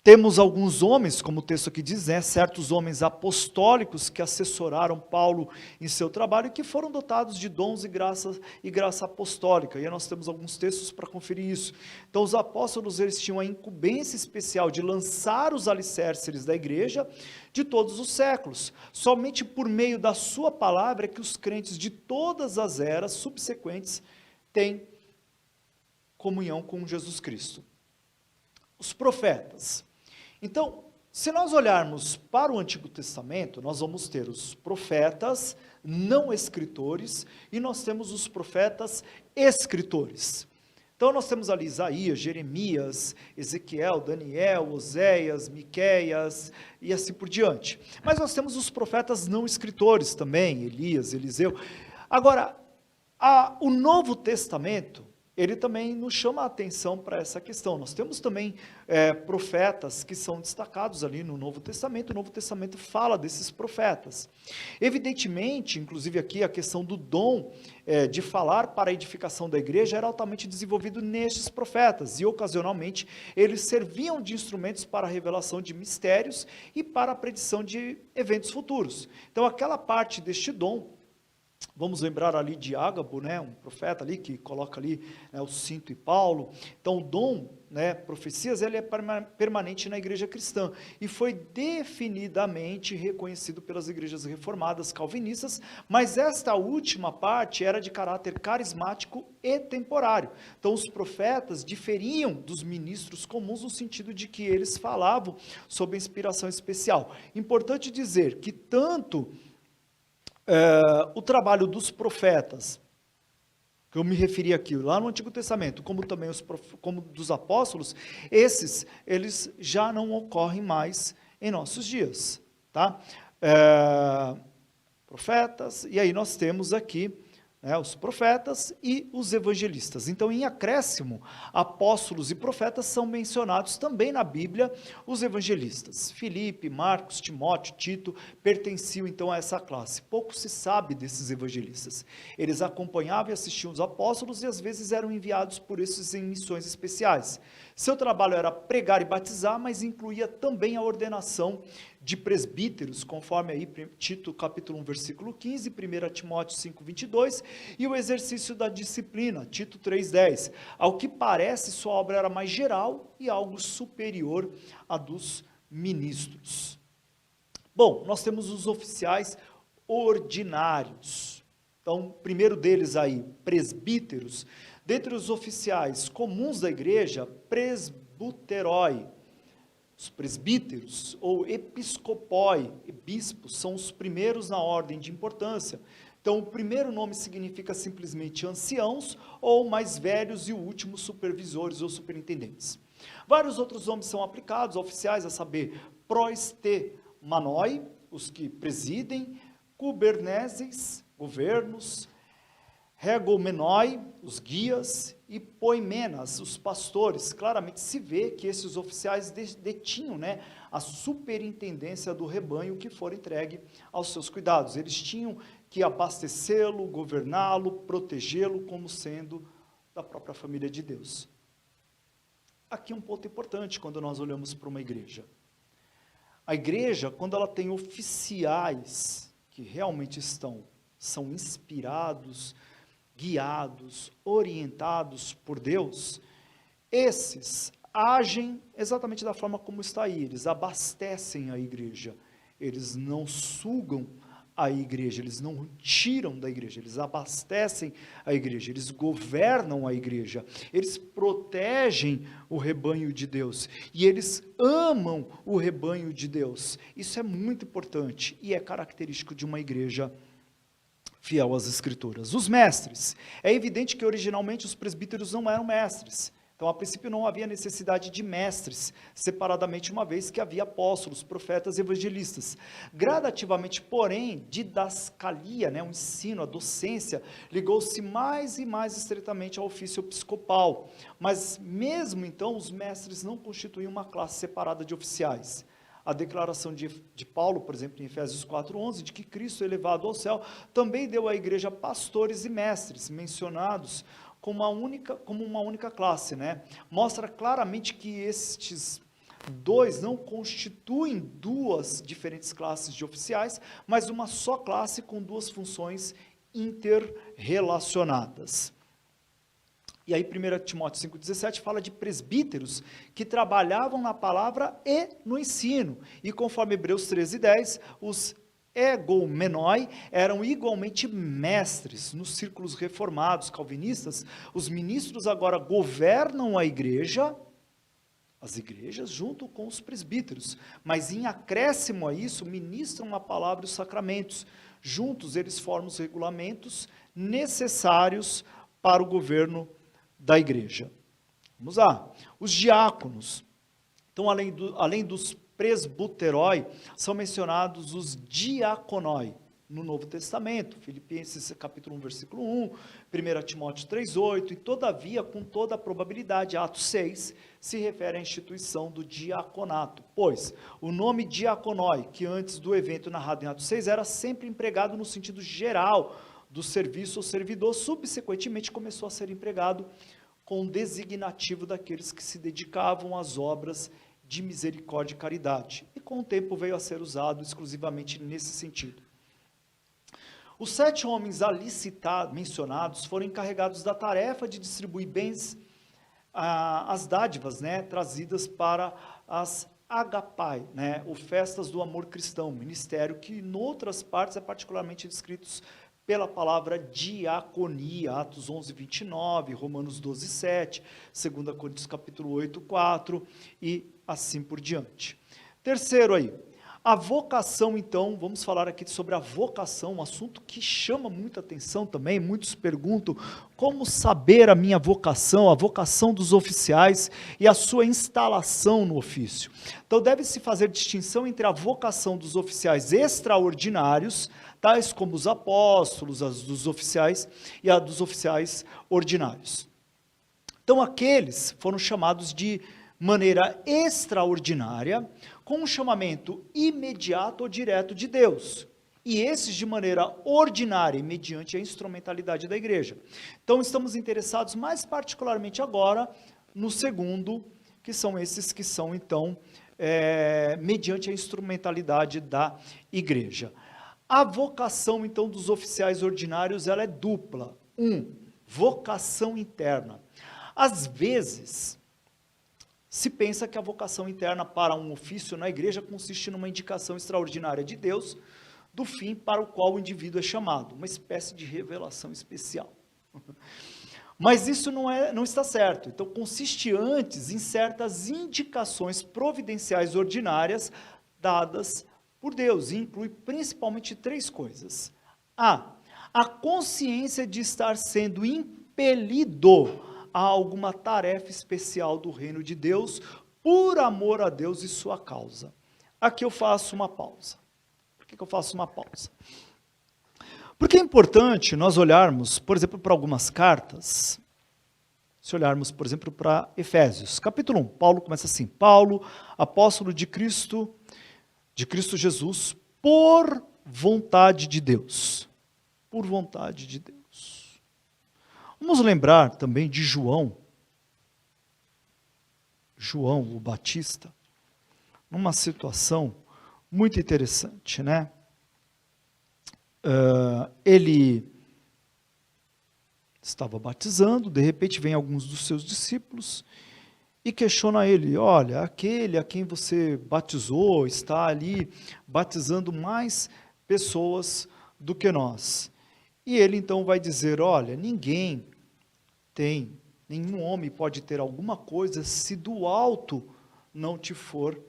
Temos alguns homens, como o texto aqui diz, certos homens apostólicos que assessoraram Paulo em seu trabalho e que foram dotados de dons e graça apostólica. E aí nós temos alguns textos para conferir isso. Então os apóstolos, eles tinham a incumbência especial de lançar os alicerces da igreja de todos os séculos. Somente por meio da sua palavra é que os crentes de todas as eras subsequentes têm comunhão com Jesus Cristo. Os profetas. Então, Se nós olharmos para o Antigo Testamento, nós vamos ter os profetas não escritores e nós temos os profetas escritores. Então nós temos ali Isaías, Jeremias, Ezequiel, Daniel, Oséias, Miqueias e assim por diante. Mas nós temos os profetas não escritores também, Elias, Eliseu. Agora, o Novo Testamento, ele também nos chama a atenção para essa questão. Nós temos também profetas que são destacados ali no Novo Testamento. O Novo Testamento fala desses profetas. Evidentemente, inclusive aqui a questão do dom de falar para a edificação da igreja era altamente desenvolvido nestes profetas, e ocasionalmente eles serviam de instrumentos para a revelação de mistérios e para a predição de eventos futuros. Então aquela parte deste dom, vamos lembrar ali de Ágabo, né, um profeta ali que coloca ali, né, o cinto e Paulo. Então o dom, né, profecias, ele é permanente na igreja cristã e foi definidamente reconhecido pelas igrejas reformadas calvinistas, mas esta última parte era de caráter carismático e temporário. Então os profetas diferiam dos ministros comuns no sentido de que eles falavam sobre a inspiração especial. Importante dizer que tanto o trabalho dos profetas, que eu me referi aqui, lá no Antigo Testamento, como também como dos apóstolos, eles já não ocorrem mais em nossos dias, tá? Profetas, e aí nós temos aqui, né, os profetas e os evangelistas. Então, em acréscimo, apóstolos e profetas são mencionados também na Bíblia, os evangelistas. Filipe, Marcos, Timóteo, Tito pertenciam então a essa classe. Pouco se sabe desses evangelistas. Eles acompanhavam e assistiam os apóstolos e às vezes eram enviados por esses em missões especiais. Seu trabalho era pregar e batizar, mas incluía também a ordenação de presbíteros, conforme aí Tito capítulo 1, versículo 15, 1 Timóteo 5, 22, e o exercício da disciplina, Tito 3, 10. Ao que parece, sua obra era mais geral e algo superior à dos ministros. Bom, nós temos os oficiais ordinários. Então, primeiro deles aí, presbíteros. Dentre os oficiais comuns da igreja, presbuteroi. Os presbíteros, ou episcopoi, bispos, são os primeiros na ordem de importância. Então, o primeiro nome significa simplesmente anciãos, ou mais velhos, e o último, supervisores ou superintendentes. Vários outros nomes são aplicados, oficiais, a saber, proestemanoi, os que presidem, kuberneses, governos, regomenoi, os guias, e poimenas, os pastores. Claramente se vê que esses oficiais detinham, né, a superintendência do rebanho que for entregue aos seus cuidados. Eles tinham que abastecê-lo, governá-lo, protegê-lo, como sendo da própria família de Deus. Aqui um ponto importante quando nós olhamos para uma igreja. A igreja, quando ela tem oficiais que realmente são inspirados, guiados, orientados por Deus, esses agem exatamente da forma como está aí, eles abastecem a igreja, eles não sugam a igreja, eles não tiram da igreja, eles abastecem a igreja, eles governam a igreja, eles protegem o rebanho de Deus, e eles amam o rebanho de Deus. Isso é muito importante, e é característico de uma igreja fiel às Escrituras. Os mestres. É evidente que originalmente os presbíteros não eram mestres. Então, a princípio, não havia necessidade de mestres, separadamente, uma vez que havia apóstolos, profetas e evangelistas. Gradativamente, porém, didascalia, né, o ensino, a docência, ligou-se mais e mais estreitamente ao ofício episcopal. Mas, mesmo então, os mestres não constituíam uma classe separada de oficiais. A declaração de Paulo, por exemplo, em Efésios 4:11, de que Cristo, elevado ao céu, também deu à igreja pastores e mestres, mencionados como uma única classe, né? Mostra claramente que estes dois não constituem duas diferentes classes de oficiais, mas uma só classe com duas funções interrelacionadas. E aí 1 Timóteo 5,17 fala de presbíteros que trabalhavam na palavra e no ensino. E conforme Hebreus 13:10, os egomenoi eram igualmente mestres. Nos círculos reformados, calvinistas, os ministros agora governam a igreja as igrejas junto com os presbíteros, mas em acréscimo a isso, ministram a palavra e os sacramentos. Juntos eles formam os regulamentos necessários para o governo da igreja. Vamos lá. Os diáconos. Então, além dos presbuteroi, são mencionados os diaconoi no Novo Testamento, Filipenses capítulo 1, versículo 1, 1 Timóteo 3,8, e todavia, com toda a probabilidade, Atos 6, se refere à instituição do diaconato, pois o nome diaconoi, que antes do evento narrado em Atos 6, era sempre empregado no sentido geral do serviço ou servidor, subsequentemente começou a ser empregado com o designativo daqueles que se dedicavam às obras de misericórdia e caridade, e com o tempo veio a ser usado exclusivamente nesse sentido. Os 7 homens ali mencionados foram encarregados da tarefa de distribuir bens, as dádivas, trazidas para as agapai, ou festas do amor cristão, ministério que em outras partes é particularmente descrito pela palavra diaconia, Atos 11, 29, Romanos 12, 7, 2 Coríntios capítulo 8, 4 e assim por diante. Terceiro aí, a vocação, então, vamos falar aqui sobre a vocação, um assunto que chama muita atenção também, muitos perguntam, como saber a minha vocação, a vocação dos oficiais e a sua instalação no ofício. Então, deve-se fazer distinção entre a vocação dos oficiais extraordinários, tais como os apóstolos, as dos oficiais e a dos oficiais ordinários. Então, aqueles foram chamados de maneira extraordinária, com um chamamento imediato ou direto de Deus, e esses de maneira ordinária, mediante a instrumentalidade da igreja. Então, estamos interessados mais particularmente agora no segundo, que são esses que são, então, mediante a instrumentalidade da igreja. A vocação, então, dos oficiais ordinários, ela é dupla. Vocação interna. Às vezes, se pensa que a vocação interna para um ofício na igreja consiste numa indicação extraordinária de Deus, do fim para o qual o indivíduo é chamado, uma espécie de revelação especial. Mas isso não está certo. Então, consiste antes em certas indicações providenciais ordinárias dadas por Deus, e inclui principalmente 3 coisas. A consciência de estar sendo impelido a alguma tarefa especial do reino de Deus, por amor a Deus e sua causa. Aqui eu faço uma pausa. Por que eu faço uma pausa? Porque é importante nós olharmos, por exemplo, para algumas cartas, se olharmos, por exemplo, para Efésios, capítulo 1, Paulo começa assim: Paulo, apóstolo de Cristo Jesus, por vontade de Deus. Por vontade de Deus. Vamos lembrar também de João o Batista, numa situação muito interessante, ele estava batizando, de repente vem alguns dos seus discípulos e questiona ele: olha, aquele a quem você batizou está ali batizando mais pessoas do que nós. E ele então vai dizer: olha, nenhum homem pode ter alguma coisa se do alto não te for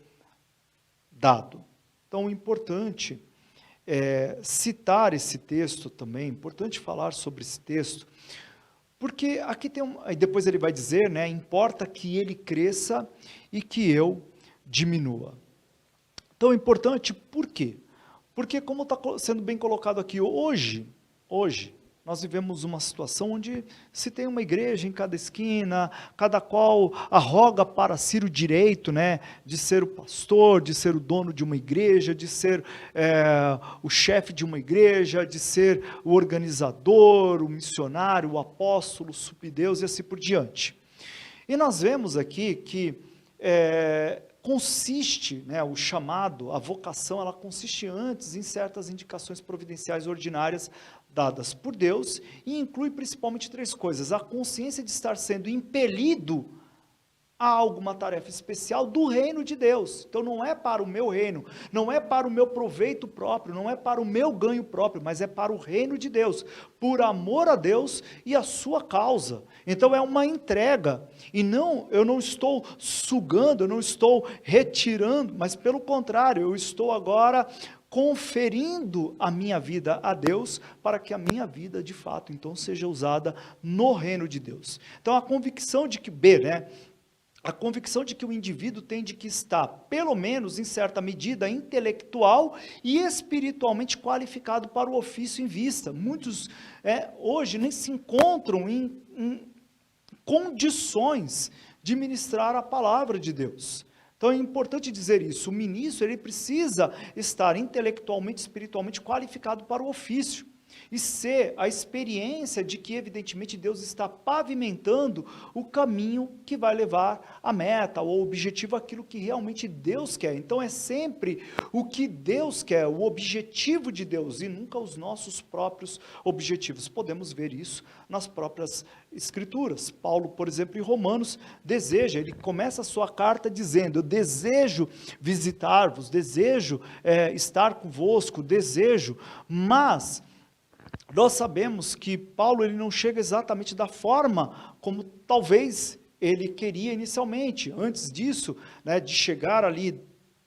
dado. Então, é importante citar esse texto também, é importante falar sobre esse texto, porque aqui aí depois ele vai dizer, importa que ele cresça e que eu diminua. Então, é importante, por quê? Porque, como está sendo bem colocado aqui, hoje, nós vivemos uma situação onde se tem uma igreja em cada esquina, cada qual arroga para si o direito, de ser o pastor, de ser o dono de uma igreja, de ser o chefe de uma igreja, de ser o organizador, o missionário, o apóstolo, o subdeus e assim por diante. E nós vemos aqui que consiste, o chamado, a vocação, ela consiste antes em certas indicações providenciais ordinárias dadas por Deus, e inclui principalmente 3 coisas: a consciência de estar sendo impelido há alguma tarefa especial do reino de Deus. Então não é para o meu reino, não é para o meu proveito próprio, não é para o meu ganho próprio, mas é para o reino de Deus, por amor a Deus e a sua causa. Então é uma entrega, e não, eu não estou sugando, eu não estou retirando, mas pelo contrário, eu estou agora conferindo a minha vida a Deus, para que a minha vida, de fato, então, seja usada no reino de Deus. Então, a convicção de que, a convicção de que o indivíduo tem de que estar, pelo menos em certa medida, intelectual e espiritualmente qualificado para o ofício em vista. Muitos, hoje, nem se encontram em condições de ministrar a palavra de Deus. Então é importante dizer isso, o ministro ele precisa estar intelectualmente, espiritualmente qualificado para o ofício, e ser a experiência de que evidentemente Deus está pavimentando o caminho que vai levar à meta, ou ao objetivo, aquilo que realmente Deus quer. Então é sempre o que Deus quer, o objetivo de Deus, e nunca os nossos próprios objetivos. Podemos ver isso nas próprias Escrituras. Paulo, por exemplo, em Romanos, ele começa a sua carta dizendo: eu desejo visitar-vos, desejo estar convosco, mas nós sabemos que Paulo ele não chega exatamente da forma como talvez ele queria inicialmente. Antes disso, de chegar ali,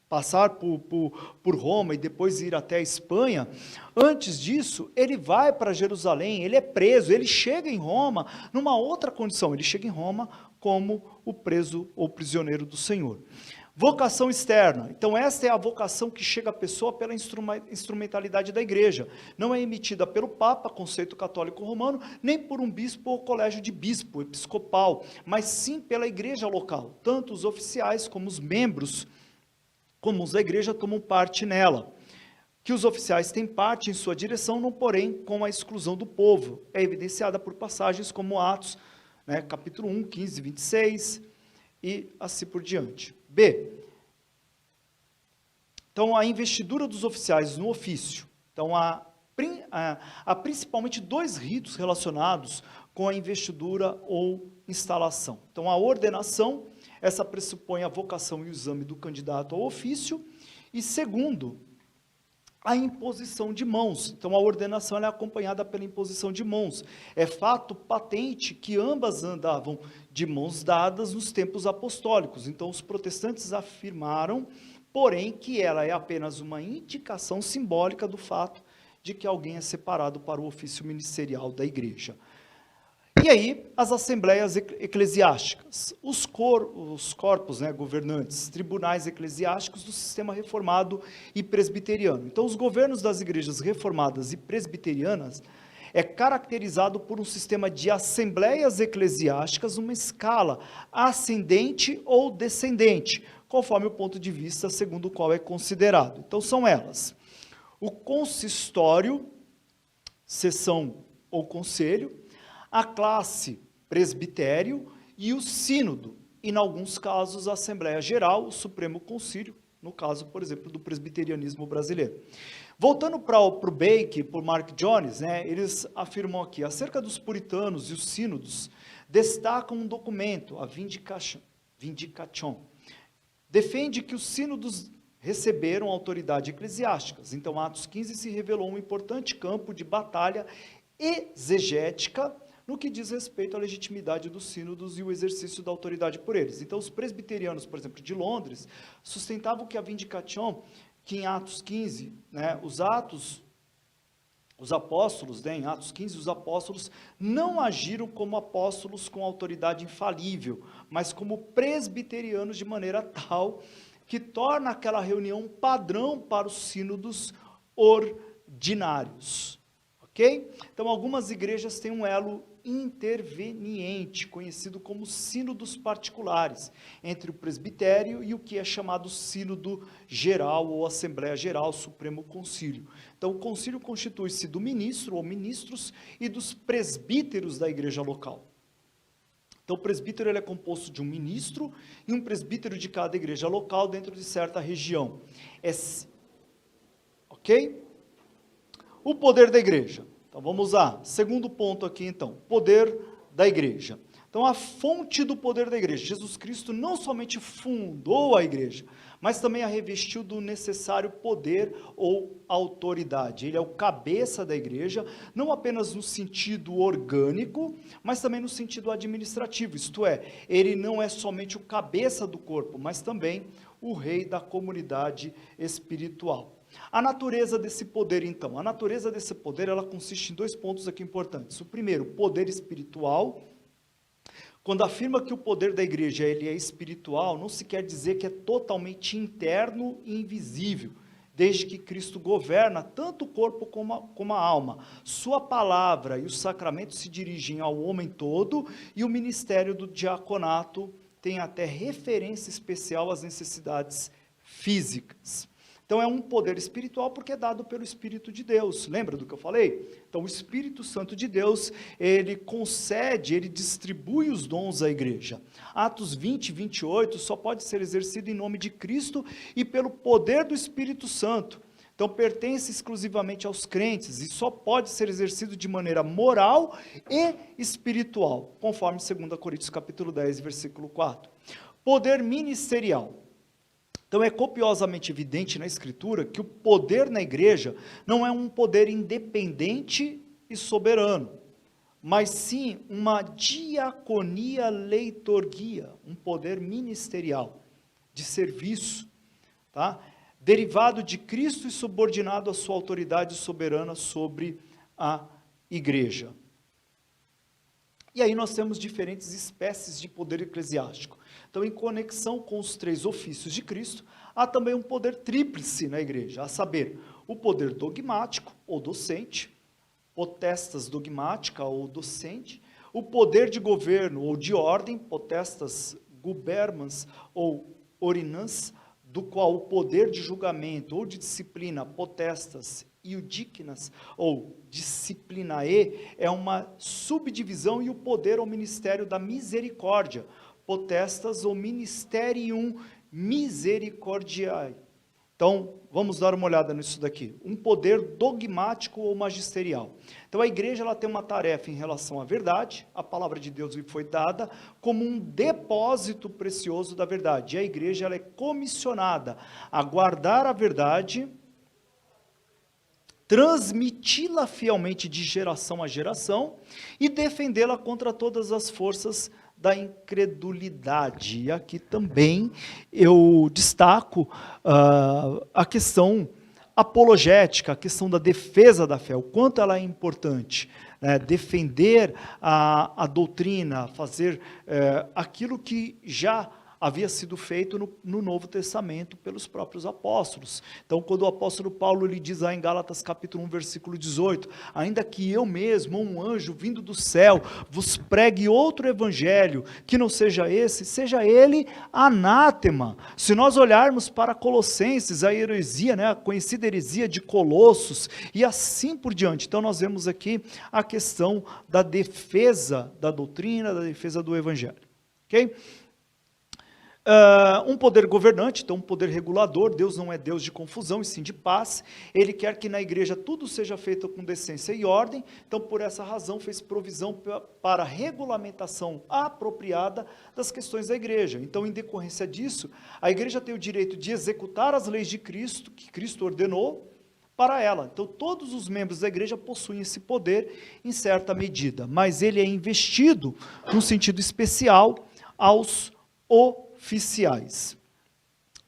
passar por Roma e depois ir até a Espanha, antes disso, ele vai para Jerusalém, ele é preso, ele chega em Roma numa outra condição, ele chega em Roma como o preso ou prisioneiro do Senhor. Vocação externa. Então esta é a vocação que chega à pessoa pela instrumentalidade da igreja. Não é emitida pelo Papa, conceito católico romano, nem por um bispo ou colégio de bispo, episcopal, mas sim pela igreja local. Tanto os oficiais como os membros comuns da igreja tomam parte nela. Que os oficiais têm parte em sua direção, não porém com a exclusão do povo. É evidenciada por passagens como Atos, capítulo 1, 15, 26 e assim por diante. Então, a investidura dos oficiais no ofício. Então, há principalmente dois ritos relacionados com a investidura ou instalação. Então, a ordenação, essa pressupõe a vocação e o exame do candidato ao ofício. E segundo, a imposição de mãos. Então, a ordenação é acompanhada pela imposição de mãos. É fato patente que ambas andavam de mãos dadas nos tempos apostólicos. Então, os protestantes afirmaram, porém, que ela é apenas uma indicação simbólica do fato de que alguém é separado para o ofício ministerial da igreja. E aí, as assembleias eclesiásticas, os corpos governantes, tribunais eclesiásticos do sistema reformado e presbiteriano. Então, os governos das igrejas reformadas e presbiterianas é caracterizado por um sistema de assembleias eclesiásticas, uma escala ascendente ou descendente, conforme o ponto de vista segundo o qual é considerado. Então, são elas: o consistório, sessão ou conselho, a classe presbitério e o sínodo, e, em alguns casos, a Assembleia Geral, o Supremo Concílio, no caso, por exemplo, do presbiterianismo brasileiro. Voltando para o Bake, por Mark Jones, eles afirmam aqui, acerca dos puritanos e os sínodos, destacam um documento, a Vindication, defende que os sínodos receberam autoridade eclesiásticas. Então, Atos 15 se revelou um importante campo de batalha exegética no que diz respeito à legitimidade dos sínodos e o exercício da autoridade por eles. Então, os presbiterianos, por exemplo, de Londres, sustentavam que a Vindication, que em Atos 15, os apóstolos, em Atos 15, os apóstolos não agiram como apóstolos com autoridade infalível, mas como presbiterianos de maneira tal que torna aquela reunião padrão para os sínodos ordinários. Ok? Então, algumas igrejas têm um elo interveniente, conhecido como sínodos particulares, entre o presbitério e o que é chamado sínodo geral ou assembleia geral, Supremo Concílio. Então, o concílio constitui-se do ministro ou ministros e dos presbíteros da igreja local. Então, o presbítero ele é composto de um ministro e um presbítero de cada igreja local dentro de certa região. Ok? O poder da igreja. Então, vamos lá. Segundo ponto aqui, então, poder da igreja. Então, a fonte do poder da igreja. Jesus Cristo não somente fundou a igreja, mas também a revestiu do necessário poder ou autoridade. Ele é o cabeça da igreja, não apenas no sentido orgânico, mas também no sentido administrativo. Isto é, ele não é somente o cabeça do corpo, mas também o rei da comunidade espiritual. A natureza desse poder, então. A natureza desse poder, ela consiste em 2 pontos aqui importantes. O primeiro, poder espiritual. Quando afirma que o poder da igreja ele é espiritual, não se quer dizer que é totalmente interno e invisível, desde que Cristo governa tanto o corpo como a alma. Sua palavra e os sacramentos se dirigem ao homem todo, e o ministério do diaconato tem até referência especial às necessidades físicas. Então é um poder espiritual porque é dado pelo Espírito de Deus. Lembra do que eu falei? Então o Espírito Santo de Deus, ele concede, ele distribui os dons à igreja. Atos 20 e 28 só pode ser exercido em nome de Cristo e pelo poder do Espírito Santo. Então pertence exclusivamente aos crentes e só pode ser exercido de maneira moral e espiritual, conforme 2 Coríntios capítulo 10, versículo 4. Poder ministerial. Então é copiosamente evidente na Escritura que o poder na igreja não é um poder independente e soberano, mas sim uma diaconia leitorgia, um poder ministerial, de serviço, tá? Derivado de Cristo e subordinado à sua autoridade soberana sobre a igreja. E aí nós temos diferentes espécies de poder eclesiástico. Então, em conexão com os 3 ofícios de Cristo, há também um poder tríplice na igreja, a saber, o poder dogmático ou docente, potestas dogmática ou docente, o poder de governo ou de ordem, potestas gubermans ou orinans, do qual o poder de julgamento ou de disciplina, potestas iudicnas ou disciplinae, é uma subdivisão, e o poder ou ministério da misericórdia, potestas ou ministerium misericordiae. Então, vamos dar uma olhada nisso daqui. Um poder dogmático ou magisterial. Então, a igreja ela tem uma tarefa em relação à verdade, a palavra de Deus lhe foi dada como um depósito precioso da verdade. E a igreja ela é comissionada a guardar a verdade, transmiti-la fielmente de geração a geração e defendê-la contra todas as forças da incredulidade. E aqui também eu destaco a questão apologética, a questão da defesa da fé, o quanto ela é importante, né? Defender a doutrina, fazer aquilo que já havia sido feito no Novo Testamento pelos próprios apóstolos. Então, quando o apóstolo Paulo lhe diz lá em Gálatas capítulo 1, versículo 18, ainda que eu mesmo, um anjo vindo do céu, vos pregue outro evangelho, que não seja esse, seja ele anátema. Se nós olharmos para Colossenses, a heresia, né, a conhecida heresia de Colossos, e assim por diante. Então, nós vemos aqui a questão da defesa da doutrina, da defesa do evangelho. Ok? Um poder governante, então um poder regulador. Deus não é Deus de confusão, e sim de paz. Ele quer que na igreja tudo seja feito com decência e ordem, então por essa razão fez provisão para a regulamentação apropriada das questões da igreja. Então, em decorrência disso, a igreja tem o direito de executar as leis de Cristo, que Cristo ordenou para ela. Então, todos os membros da igreja possuem esse poder em certa medida, mas ele é investido, num sentido especial, aos oficiais.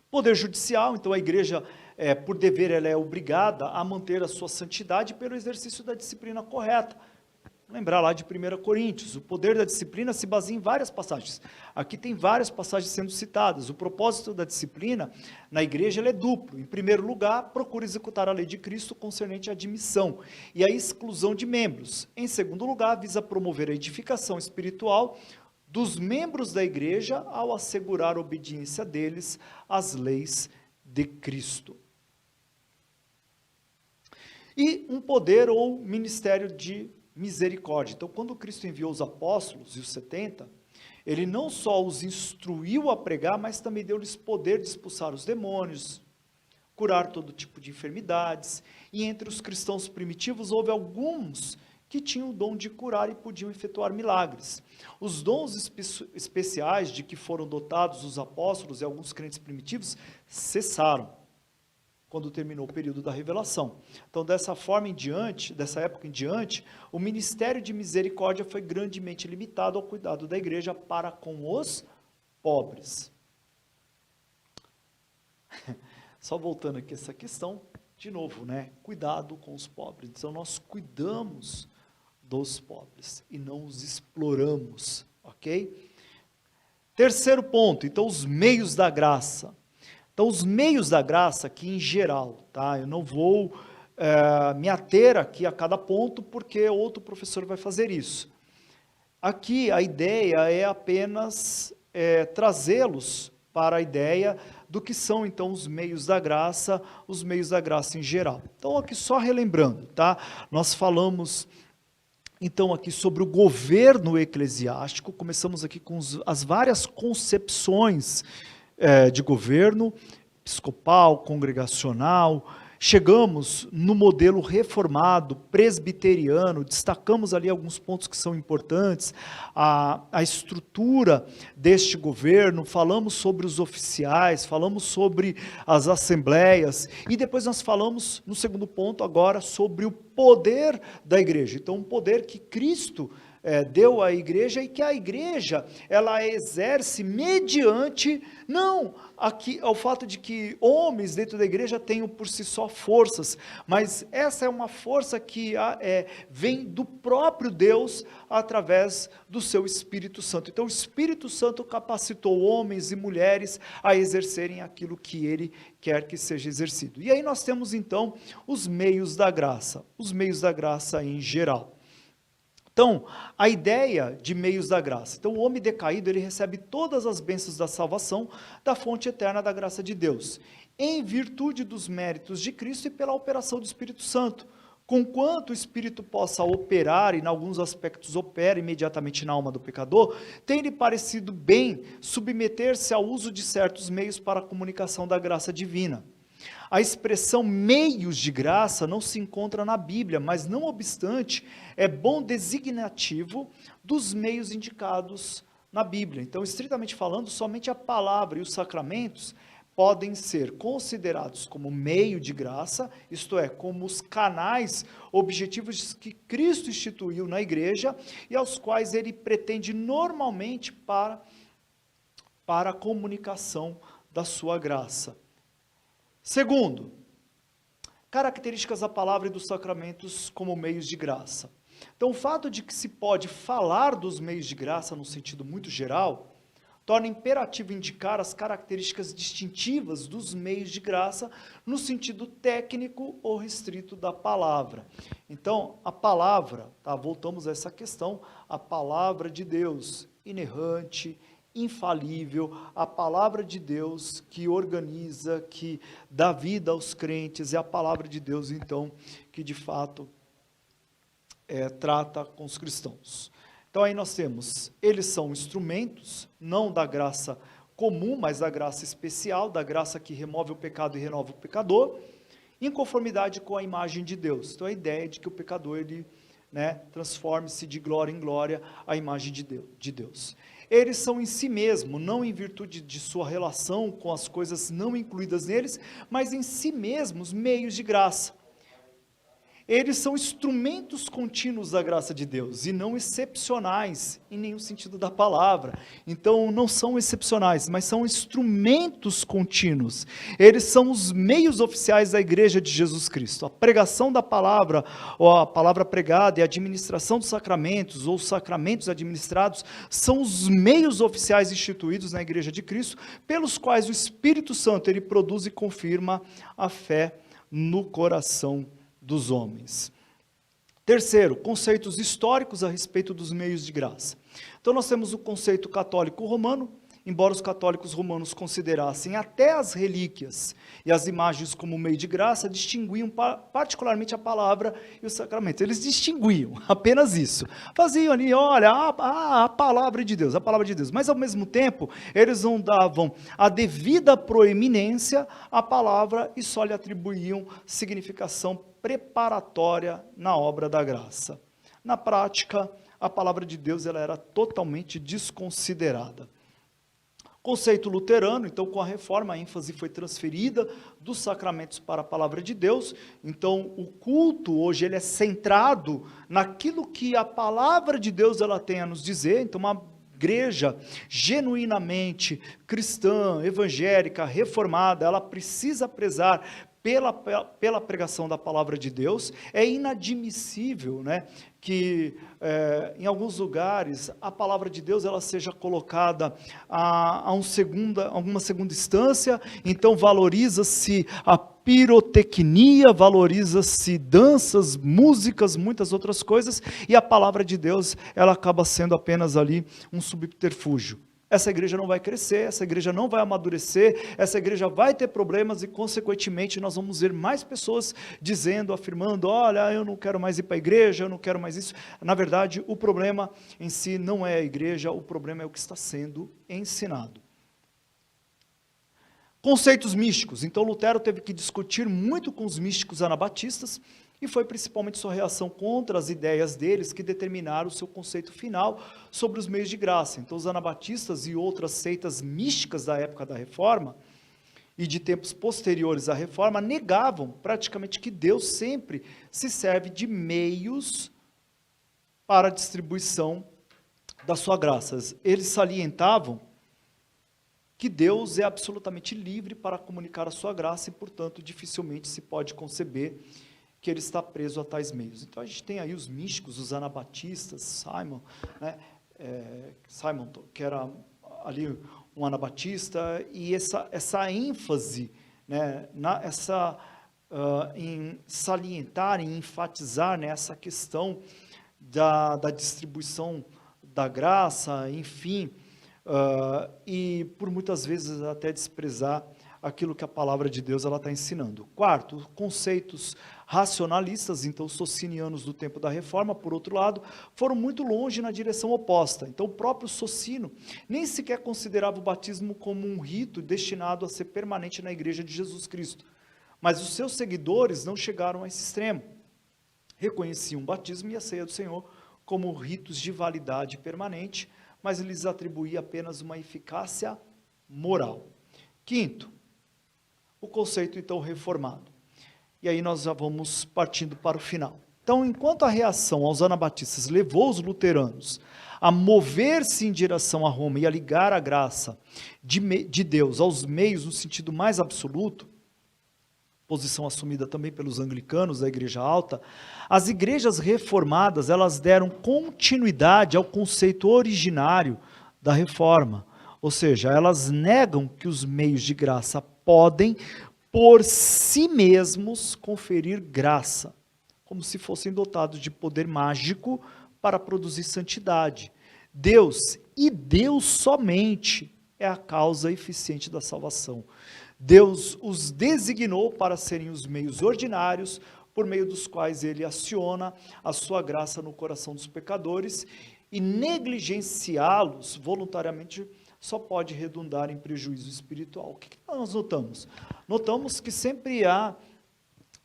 Poder judicial, então a igreja, por dever, ela é obrigada a manter a sua santidade pelo exercício da disciplina correta. Lembrar lá de 1 Coríntios, o poder da disciplina se baseia em várias passagens. Aqui tem várias passagens sendo citadas. O propósito da disciplina na igreja ele é duplo. Em primeiro lugar, procura executar a lei de Cristo concernente à admissão e à exclusão de membros. Em segundo lugar, visa promover a edificação espiritual dos membros da igreja ao assegurar a obediência deles às leis de Cristo. E um poder ou ministério de misericórdia. Então, quando Cristo enviou os apóstolos e os 70, ele não só os instruiu a pregar, mas também deu-lhes poder de expulsar os demônios, curar todo tipo de enfermidades. E entre os cristãos primitivos houve alguns que tinham o dom de curar e podiam efetuar milagres. Os dons especiais de que foram dotados os apóstolos e alguns crentes primitivos cessaram quando terminou o período da revelação. Então, dessa forma em diante, dessa época em diante, o ministério de misericórdia foi grandemente limitado ao cuidado da igreja para com os pobres. Só voltando aqui essa questão, de novo, né? Cuidado com os pobres. Então, nós cuidamos dos pobres e não os exploramos, ok? Terceiro ponto, então, os meios da graça. Então, os meios da graça aqui em geral, tá? Eu não vou me ater aqui a cada ponto, porque outro professor vai fazer isso. Aqui a ideia é apenas trazê-los para a ideia do que são, então, os meios da graça em geral. Então, aqui só relembrando, tá? Nós falamos, então, aqui sobre o governo eclesiástico, começamos aqui com as várias concepções de governo, episcopal, congregacional, chegamos no modelo reformado, presbiteriano, destacamos ali alguns pontos que são importantes, a estrutura deste governo, falamos sobre os oficiais, falamos sobre as assembleias, e depois nós falamos, no segundo ponto agora, sobre o poder da igreja. Então, um poder que Cristo deu à igreja e que a igreja, ela exerce mediante, não aqui, ao fato de que homens dentro da igreja tenham por si só forças, mas essa é uma força que vem do próprio Deus através do seu Espírito Santo. Então o Espírito Santo capacitou homens e mulheres a exercerem aquilo que ele quer que seja exercido. E aí nós temos então os meios da graça em geral. Então, a ideia de meios da graça. Então, o homem decaído, ele recebe todas as bênçãos da salvação da fonte eterna da graça de Deus, em virtude dos méritos de Cristo e pela operação do Espírito Santo. Conquanto o Espírito possa operar, e em alguns aspectos opera imediatamente na alma do pecador, tem-lhe parecido bem submeter-se ao uso de certos meios para a comunicação da graça divina. A expressão meios de graça não se encontra na Bíblia, mas não obstante, é bom designativo dos meios indicados na Bíblia. Então, estritamente falando, somente a palavra e os sacramentos podem ser considerados como meio de graça, isto é, como os canais objetivos que Cristo instituiu na igreja e aos quais ele pretende normalmente para a comunicação da sua graça. Segundo, características da palavra e dos sacramentos como meios de graça. Então, o fato de que se pode falar dos meios de graça no sentido muito geral, torna imperativo indicar as características distintivas dos meios de graça no sentido técnico ou restrito da palavra. Então, a palavra, tá? Voltamos a essa questão, a palavra de Deus, inerrante, infalível, a palavra de Deus que organiza, que dá vida aos crentes, é a palavra de Deus, então, que de fato trata com os cristãos. Então aí nós temos, eles são instrumentos, não da graça comum, mas da graça especial, da graça que remove o pecado e renova o pecador, em conformidade com a imagem de Deus. Então a ideia de que o pecador, ele transforme-se de glória em glória à imagem de Deus. Eles são em si mesmo, não em virtude de sua relação com as coisas não incluídas neles, mas em si mesmos meios de graça. Eles são instrumentos contínuos da graça de Deus, e não excepcionais, em nenhum sentido da palavra. Então, não são excepcionais, mas são instrumentos contínuos. Eles são os meios oficiais da igreja de Jesus Cristo. A pregação da palavra, ou a palavra pregada, e a administração dos sacramentos, ou os sacramentos administrados, são os meios oficiais instituídos na igreja de Cristo, pelos quais o Espírito Santo, ele produz e confirma a fé no coração dos homens. Terceiro, conceitos históricos a respeito dos meios de graça. Então nós temos o conceito católico romano, embora os católicos romanos considerassem até as relíquias e as imagens como meio de graça, distinguiam particularmente a palavra e os sacramentos. Eles distinguiam, apenas isso. Faziam ali, olha, a palavra de Deus, mas ao mesmo tempo, eles não davam a devida proeminência à palavra e só lhe atribuíam significação preparatória na obra da graça. Na prática, a palavra de Deus ela era totalmente desconsiderada. Conceito luterano, então com a reforma a ênfase foi transferida dos sacramentos para a palavra de Deus, então o culto hoje ele é centrado naquilo que a palavra de Deus ela tem a nos dizer, então uma igreja genuinamente cristã, evangélica, reformada, ela precisa prezar pela pregação da palavra de Deus. É inadmissível, né, que em alguns lugares a palavra de Deus ela seja colocada a uma segunda instância, então valoriza-se a pirotecnia, valoriza-se danças, músicas, muitas outras coisas, e a palavra de Deus ela acaba sendo apenas ali um subterfúgio. Essa igreja não vai crescer, essa igreja não vai amadurecer, essa igreja vai ter problemas e, consequentemente, nós vamos ver mais pessoas dizendo, afirmando, olha, eu não quero mais ir para a igreja, eu não quero mais isso. Na verdade, o problema em si não é a igreja, o problema é o que está sendo ensinado. Conceitos místicos. Então, Lutero teve que discutir muito com os místicos anabatistas, e foi principalmente sua reação contra as ideias deles que determinaram o seu conceito final sobre os meios de graça. Então, os anabatistas e outras seitas místicas da época da Reforma e de tempos posteriores à Reforma negavam praticamente que Deus sempre se serve de meios para a distribuição das suas graças. Eles salientavam que Deus é absolutamente livre para comunicar a sua graça e, portanto, dificilmente se pode conceber que ele está preso a tais meios. Então, a gente tem aí os místicos, os anabatistas, Simon, né, Simon, que era ali um anabatista, e essa ênfase, né, em salientar, em enfatizar, né, essa questão da distribuição da graça, enfim, e por muitas vezes até desprezar aquilo que a palavra de Deus ela está ensinando. Quarto, conceitos racionalistas, então os socinianos do tempo da Reforma, por outro lado, foram muito longe na direção oposta. Então o próprio Socino nem sequer considerava o batismo como um rito destinado a ser permanente na igreja de Jesus Cristo. Mas os seus seguidores não chegaram a esse extremo. Reconheciam o batismo e a ceia do Senhor como ritos de validade permanente, mas eles atribuíam apenas uma eficácia moral. Quinto, o conceito então reformado. E aí nós já vamos partindo para o final. Então, enquanto a reação aos anabatistas levou os luteranos a mover-se em direção a Roma e a ligar a graça de Deus aos meios no sentido mais absoluto, posição assumida também pelos anglicanos da Igreja Alta, as igrejas reformadas elas deram continuidade ao conceito originário da reforma, ou seja, elas negam que os meios de graça podem, por si mesmos, conferir graça, como se fossem dotados de poder mágico para produzir santidade. Deus, e Deus somente, é a causa eficiente da salvação. Deus os designou para serem os meios ordinários, por meio dos quais ele aciona a sua graça no coração dos pecadores, e negligenciá-los voluntariamente só pode redundar em prejuízo espiritual. O que nós notamos? Notamos que sempre há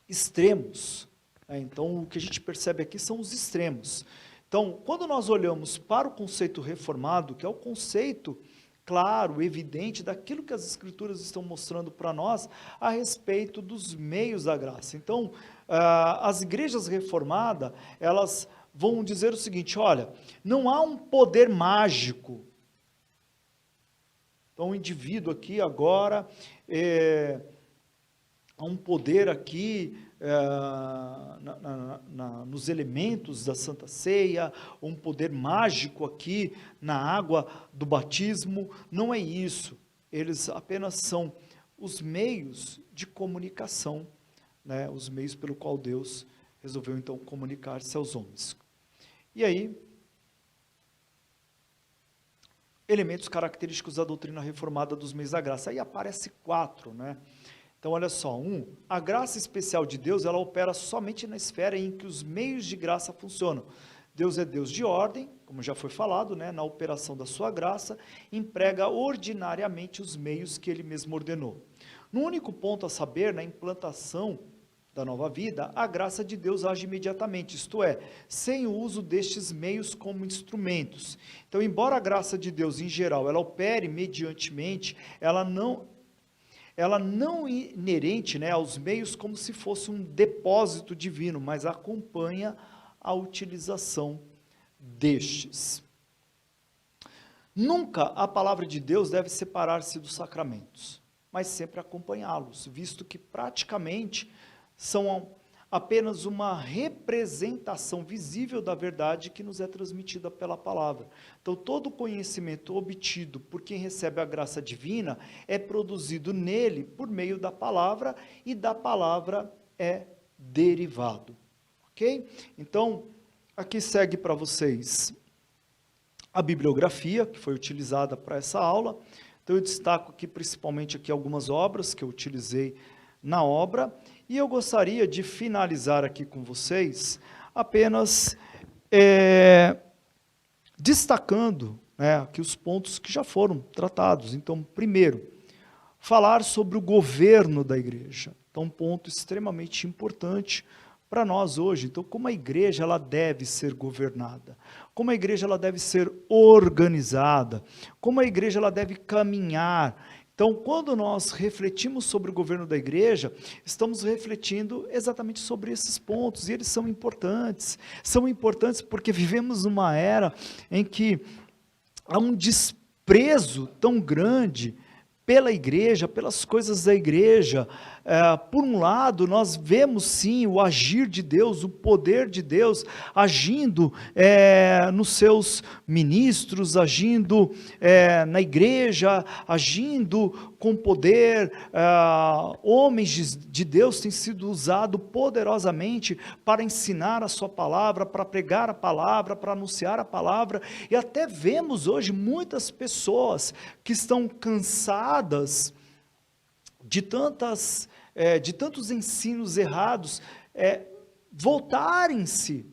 extremos. Então, o que a gente percebe aqui são os extremos. Então, quando nós olhamos para o conceito reformado, que é o conceito claro, evidente, daquilo que as Escrituras estão mostrando para nós a respeito dos meios da graça. Então, as igrejas reformadas, elas vão dizer o seguinte, olha, não há um poder mágico. Então, o indivíduo aqui agora, há um poder aqui nos elementos da Santa Ceia, um poder mágico aqui na água do batismo. Não é isso. Eles apenas são os meios de comunicação, né? Os meios pelo qual Deus resolveu então comunicar-se aos homens. E aí, elementos característicos da doutrina reformada dos meios da graça. Aí aparece 4, né? Então, olha só, a graça especial de Deus, ela opera somente na esfera em que os meios de graça funcionam. Deus é Deus de ordem, como já foi falado, né? Na operação da sua graça, emprega ordinariamente os meios que ele mesmo ordenou. No único ponto a saber, na implantação da Nova Vida, a graça de Deus age imediatamente, isto é, sem o uso destes meios como instrumentos. Então, embora a graça de Deus, em geral, ela opere mediantemente, ela não inerente, né, aos meios como se fosse um depósito divino, mas acompanha a utilização destes. Nunca a palavra de Deus deve separar-se dos sacramentos, mas sempre acompanhá-los, visto que praticamente são apenas uma representação visível da verdade que nos é transmitida pela palavra. Então, todo conhecimento obtido por quem recebe a graça divina é produzido nele por meio da palavra, e da palavra é derivado. Ok? Então, aqui segue para vocês a bibliografia que foi utilizada para essa aula. Então, eu destaco aqui principalmente aqui algumas obras que eu utilizei na obra, e eu gostaria de finalizar aqui com vocês apenas destacando, né, aqui os pontos que já foram tratados. Então, primeiro, falar sobre o governo da igreja. Então, um ponto extremamente importante para nós hoje. Então, como a igreja ela deve ser governada, como a igreja ela deve ser organizada, como a igreja ela deve caminhar. Então, quando nós refletimos sobre o governo da igreja, estamos refletindo exatamente sobre esses pontos, e eles são importantes porque vivemos numa era em que há um desprezo tão grande pela igreja, pelas coisas da igreja. Por um lado, nós vemos sim o agir de Deus, o poder de Deus, agindo nos seus ministros, agindo na igreja, agindo com poder. Homens de Deus têm sido usados poderosamente para ensinar a sua palavra, para pregar a palavra, para anunciar a palavra, e até vemos hoje muitas pessoas que estão cansadas de tantos ensinos errados, voltarem-se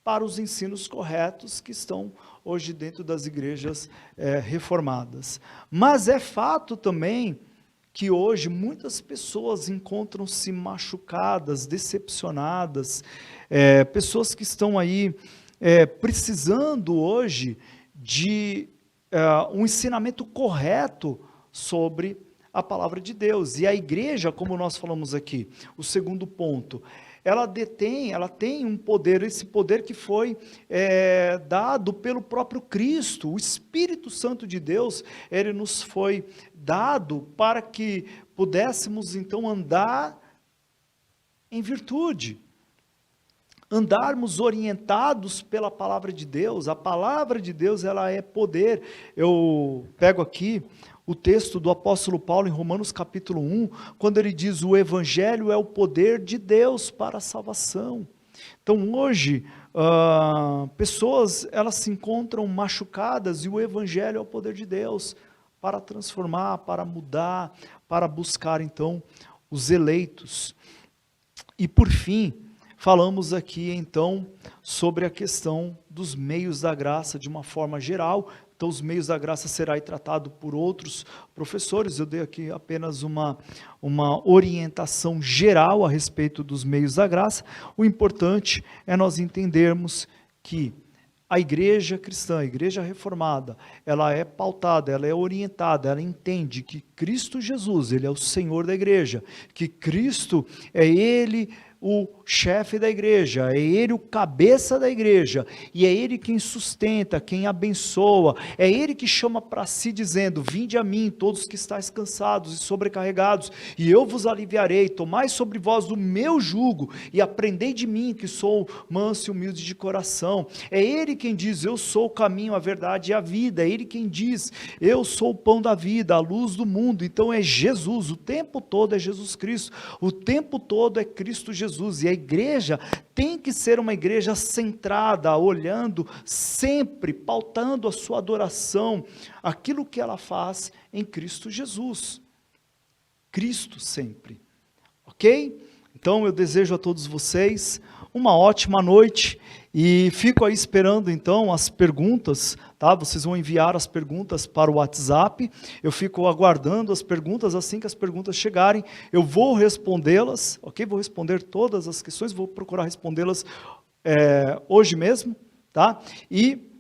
para os ensinos corretos que estão hoje dentro das igrejas reformadas. Mas é fato também que hoje muitas pessoas encontram-se machucadas, decepcionadas, pessoas que estão aí precisando hoje de um ensinamento correto sobre a palavra de Deus. E a igreja, como nós falamos aqui, o segundo ponto, ela tem um poder, esse poder que foi dado pelo próprio Cristo. O Espírito Santo de Deus, ele nos foi dado para que pudéssemos então andar em virtude, andarmos orientados pela palavra de Deus. A palavra de Deus, ela é poder. Eu pego aqui o texto do apóstolo Paulo em Romanos capítulo 1, quando ele diz: o evangelho é o poder de Deus para a salvação. Então hoje, pessoas, elas se encontram machucadas, e o evangelho é o poder de Deus para transformar, para mudar, para buscar então os eleitos. E por fim, falamos aqui então sobre a questão dos meios da graça de uma forma geral. Então, os meios da graça será tratado por outros professores. Eu dei aqui apenas uma orientação geral a respeito dos meios da graça. O importante é nós entendermos que a igreja cristã, a igreja reformada, ela é pautada, ela é orientada, ela entende que Cristo Jesus, ele é o Senhor da igreja, que Cristo é ele o chefe da igreja, é ele o cabeça da igreja, e é ele quem sustenta, quem abençoa, é ele que chama para si dizendo: vinde a mim todos que estáis cansados e sobrecarregados, e eu vos aliviarei. Tomai sobre vós o meu jugo e aprendei de mim, que sou manso e humilde de coração. É ele quem diz: eu sou o caminho, a verdade e a vida. É ele quem diz: eu sou o pão da vida, a luz do mundo. Então é Jesus, o tempo todo é Jesus Cristo, o tempo todo é Cristo Jesus. E a igreja tem que ser uma igreja centrada, olhando sempre, pautando a sua adoração, aquilo que ela faz em Cristo Jesus. Cristo sempre. Ok? Então eu desejo a todos vocês uma ótima noite e fico aí esperando então as perguntas, tá? Vocês vão enviar as perguntas para o WhatsApp, eu fico aguardando as perguntas, assim que as perguntas chegarem, eu vou respondê-las, ok? Vou responder todas as questões, vou procurar respondê-las hoje mesmo, tá? E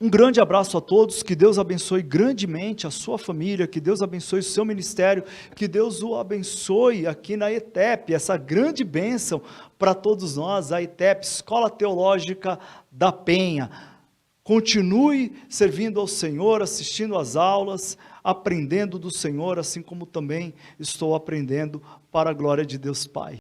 um grande abraço a todos, que Deus abençoe grandemente a sua família, que Deus abençoe o seu ministério, que Deus o abençoe aqui na ETEP, essa grande bênção para todos nós, a ETEP, Escola Teológica da Penha. Continue servindo ao Senhor, assistindo às aulas, aprendendo do Senhor, assim como também estou aprendendo para a glória de Deus Pai.